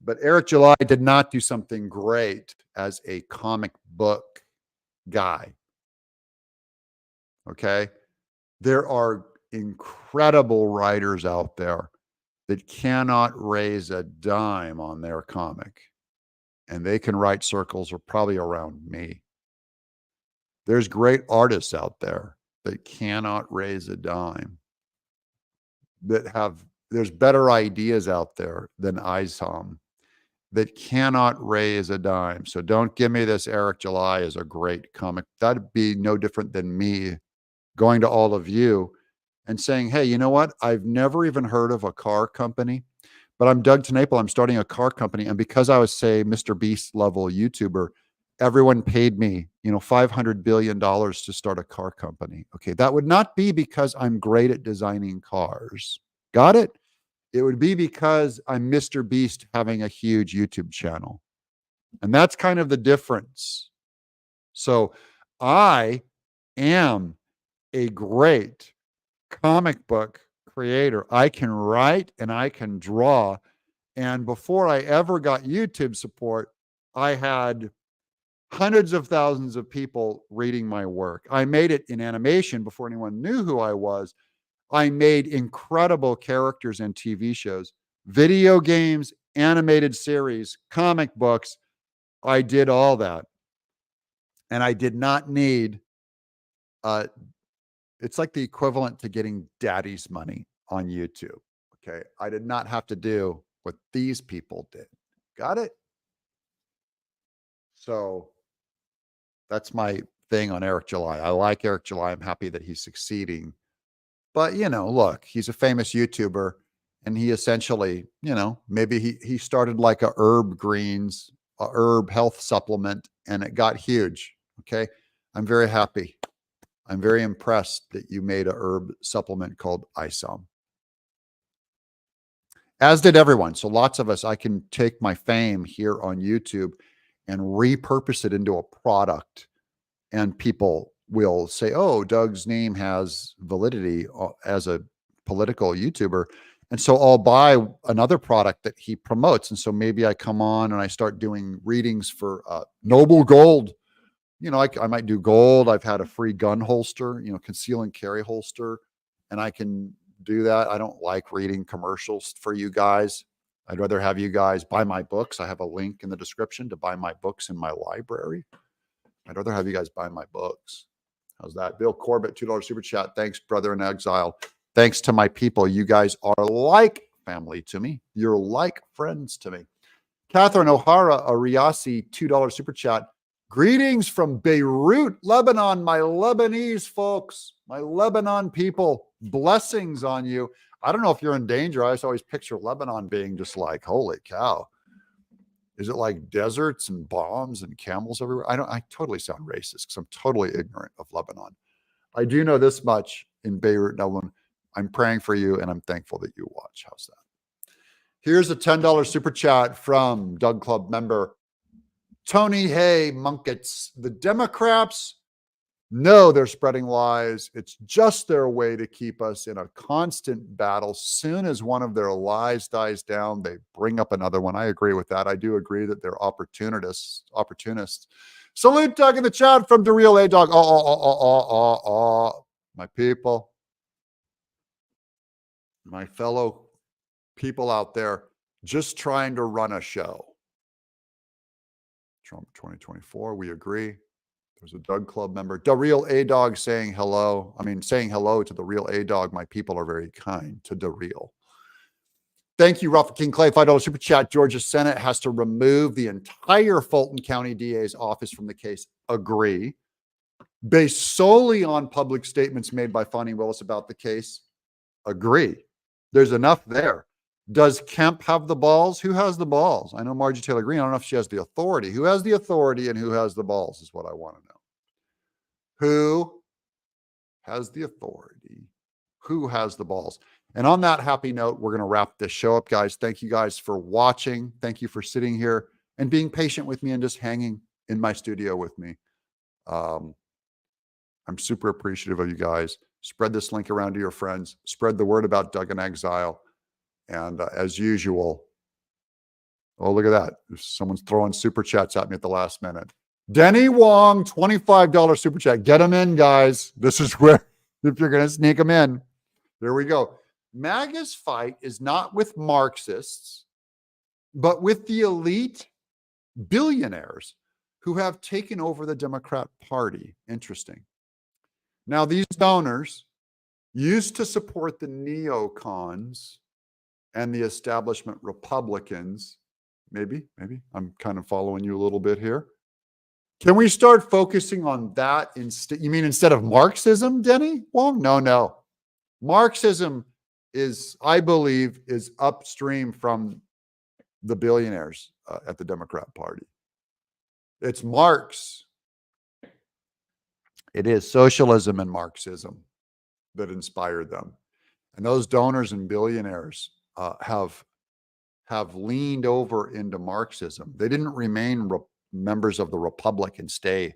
But Eric July did not do something great as a comic book guy. Okay? There are incredible writers out there that cannot raise a dime on their comic, and they can write circles or probably around me. There's great artists out there that cannot raise a dime, there's better ideas out there than ISOM that cannot raise a dime. So don't give me this Eric July is a great comic. That'd be no different than me going to all of you and saying, hey, you know what? I've never even heard of a car company, but I'm Doug TeNapel. I'm starting a car company. And because I was, say, Mr. Beast level YouTuber, everyone paid me, $500 billion to start a car company. Okay, that would not be because I'm great at designing cars. Got it? it would be because I'm Mr. Beast having a huge YouTube channel. And that's kind of the difference. So I am a great comic book creator. I can write and I can draw. And before I ever got YouTube support, I had hundreds of thousands of people reading my work. I made it in animation before anyone knew who I was. I made incredible characters in TV shows, video games, animated series, comic books. I did all that. And I did not need, it's like the equivalent to getting daddy's money on YouTube. Okay. I did not have to do what these people did. Got it? So that's my thing on Eric July. I like Eric July. I'm happy that he's succeeding. But, you know, look, he's a famous YouTuber and he essentially, you know, maybe he started like a herb health supplement and it got huge. Okay. I'm very happy. I'm very impressed that you made a herb supplement called ISOM. As did everyone. So lots of us, I can take my fame here on YouTube and repurpose it into a product. And people will say, oh, Doug's name has validity as a political YouTuber. And so I'll buy another product that he promotes. And so maybe I come on and I start doing readings for Noble Gold. You know, I might do gold. I've had a free gun holster, you know, conceal and carry holster, and I can do that. I don't like reading commercials for you guys. I'd rather have you guys buy my books. I have a link in the description to buy my books in my library. I'd rather have you guys buy my books. How's that? Bill Corbett, $2 super chat. Thanks, brother in exile. Thanks to my people. You guys are like family to me. You're like friends to me. Catherine O'Hara Ariasi, $2 super chat. Greetings from Beirut, Lebanon, my Lebanese folks, my Lebanon people. Blessings on you. I don't know if you're in danger. I just always picture Lebanon being just like, holy cow. Is it like deserts and bombs and camels everywhere? I totally sound racist because I'm totally ignorant of Lebanon. I do know this much in Beirut, Lebanon. I'm praying for you and I'm thankful that you watch. How's that? Here's a $10 super chat from Doug Club member Tony Hay Munkets. The Democrats know they're spreading lies. It's just their way to keep us in a constant battle. Soon as one of their lies dies down, they bring up another one. I agree with that. I do agree that they're opportunists. Salute Doug in the chat from the real A-Dog. My people, my fellow people out there just trying to run a show. Trump 2024, we agree. There's a Doug Club member, the real A-Dog saying hello. I mean, saying hello to the real A-Dog. My people are very kind to the real. Thank you, Rafa King Clay, $5 super chat. Georgia Senate has to remove the entire Fulton County DA's office from the case. Agree. Based solely on public statements made by Fani Willis about the case. Agree. There's enough there. Does Kemp have the balls? Who has the balls? I know Marjorie Taylor Greene. I don't know if she has the authority. Who has the authority and who has the balls is what I want to know. Who has the authority? Who has the balls? And on that happy note, we're going to wrap this show up, guys. Thank you guys for watching. Thank you for sitting here and being patient with me and just hanging in my studio with me. I'm super appreciative of you guys. Spread this link around to your friends. Spread the word about Doug in Exile. And as usual, oh, look at that. Someone's throwing super chats at me at the last minute. Denny Wong, $25 super chat. Get them in, guys. This is where, if you're going to sneak them in. There we go. MAGA's fight is not with Marxists, but with the elite billionaires who have taken over the Democrat Party. Interesting. Now, these donors used to support the neocons and the establishment Republicans. Maybe I'm kind of following you a little bit here. Can we start focusing on that instead? You mean instead of Marxism, Denny Wong? No. Marxism is, I believe, is upstream from the billionaires at the Democrat Party. It's Marx. It is socialism and Marxism that inspired them. And those donors and billionaires have leaned over into Marxism. They didn't remain members of the Republic and stay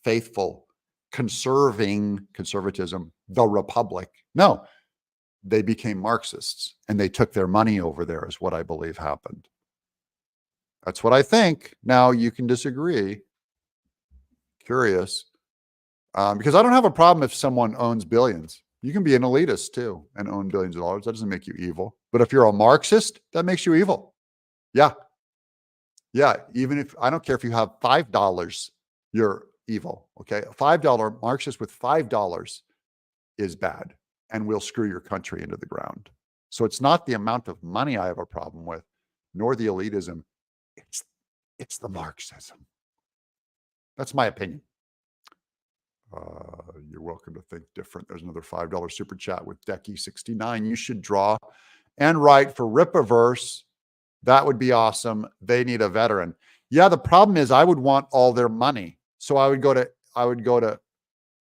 faithful, conservatism, the Republic. No, they became Marxists and they took their money over there is what I believe happened. That's what I think. Now you can disagree. Curious. Because I don't have a problem if someone owns billions. You can be an elitist too and own billions of dollars. That doesn't make you evil. But if you're a Marxist, that makes you evil. Yeah. Yeah. Even if, I don't care if you have $5, you're evil. Okay. A $5 Marxist with $5 is bad and will screw your country into the ground. So it's not the amount of money I have a problem with, nor the elitism. It's the Marxism. That's my opinion. You're welcome to think different. There's another $5 super chat with Decky69. You should draw and write for Rippaverse. That would be awesome. They need a veteran. Yeah, the problem is I would want all their money. So I would go to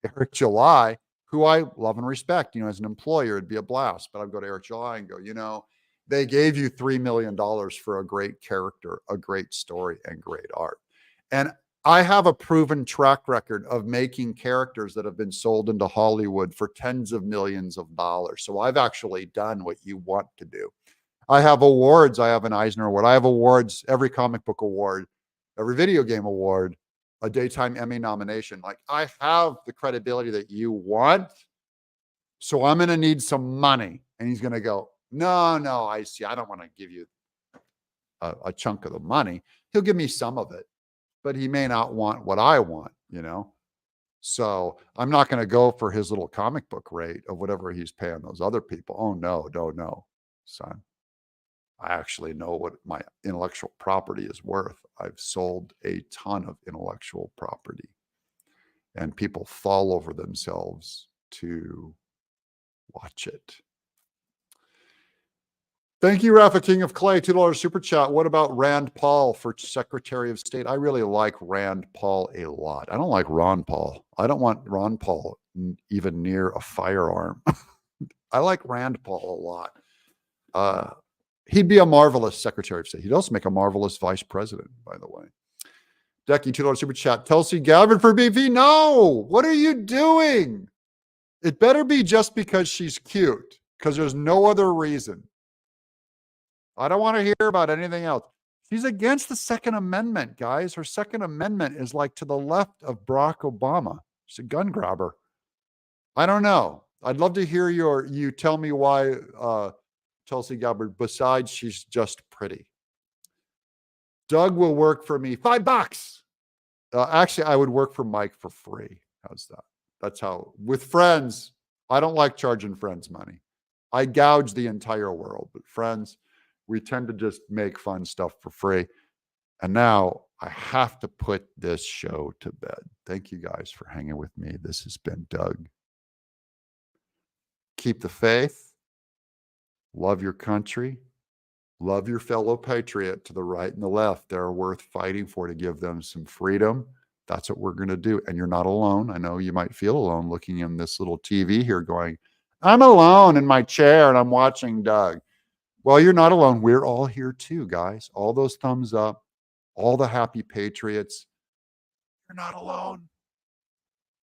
Eric July, who I love and respect. As an employer, it'd be a blast. But I'd go to Eric July and go, they gave you $3 million for a great character, a great story, and great art. And I have a proven track record of making characters that have been sold into Hollywood for tens of millions of dollars. So I've actually done what you want to do. I have awards. I have an Eisner Award. I have awards, every comic book award, every video game award, a daytime Emmy nomination. Like, I have the credibility that you want. So I'm going to need some money. And he's going to go, no, I see. I don't want to give you a chunk of the money. He'll give me some of it, but he may not want what I want, So I'm not going to go for his little comic book rate of whatever he's paying those other people. Oh, no, son. I actually know what my intellectual property is worth. I've sold a ton of intellectual property, and people fall over themselves to watch it. Thank you, Rafa King of Clay, $2 super chat. What about Rand Paul for Secretary of State? I really like Rand Paul a lot. I don't like Ron Paul. I don't want Ron Paul even near a firearm. I like Rand Paul a lot. He'd be a marvelous Secretary of State. He'd also make a marvelous Vice President, by the way. Decky, $2 super chat. Tulsi Gabbard for BV. No, what are you doing? It better be just because she's cute, because there's no other reason. I don't want to hear about anything else. She's against the Second Amendment, guys. Her Second Amendment is like to the left of Barack Obama. She's a gun grabber. I don't know. I'd love to hear you tell me why Tulsi Gabbard, besides she's just pretty. Doug will work for me. $5. Actually, I would work for Mike for free. How's that? That's how, with friends, I don't like charging friends money. I gouge the entire world, but friends, we tend to just make fun stuff for free. And now I have to put this show to bed. Thank you guys for hanging with me. This has been Doug. Keep the faith. Love your country. Love your fellow patriot to the right and the left. They're worth fighting for, to give them some freedom. That's what we're going to do. And you're not alone. I know you might feel alone looking in this little TV here going, I'm alone in my chair and I'm watching Doug. Well, you're not alone. We're all here too, guys. All those thumbs up, all the happy patriots. You're not alone.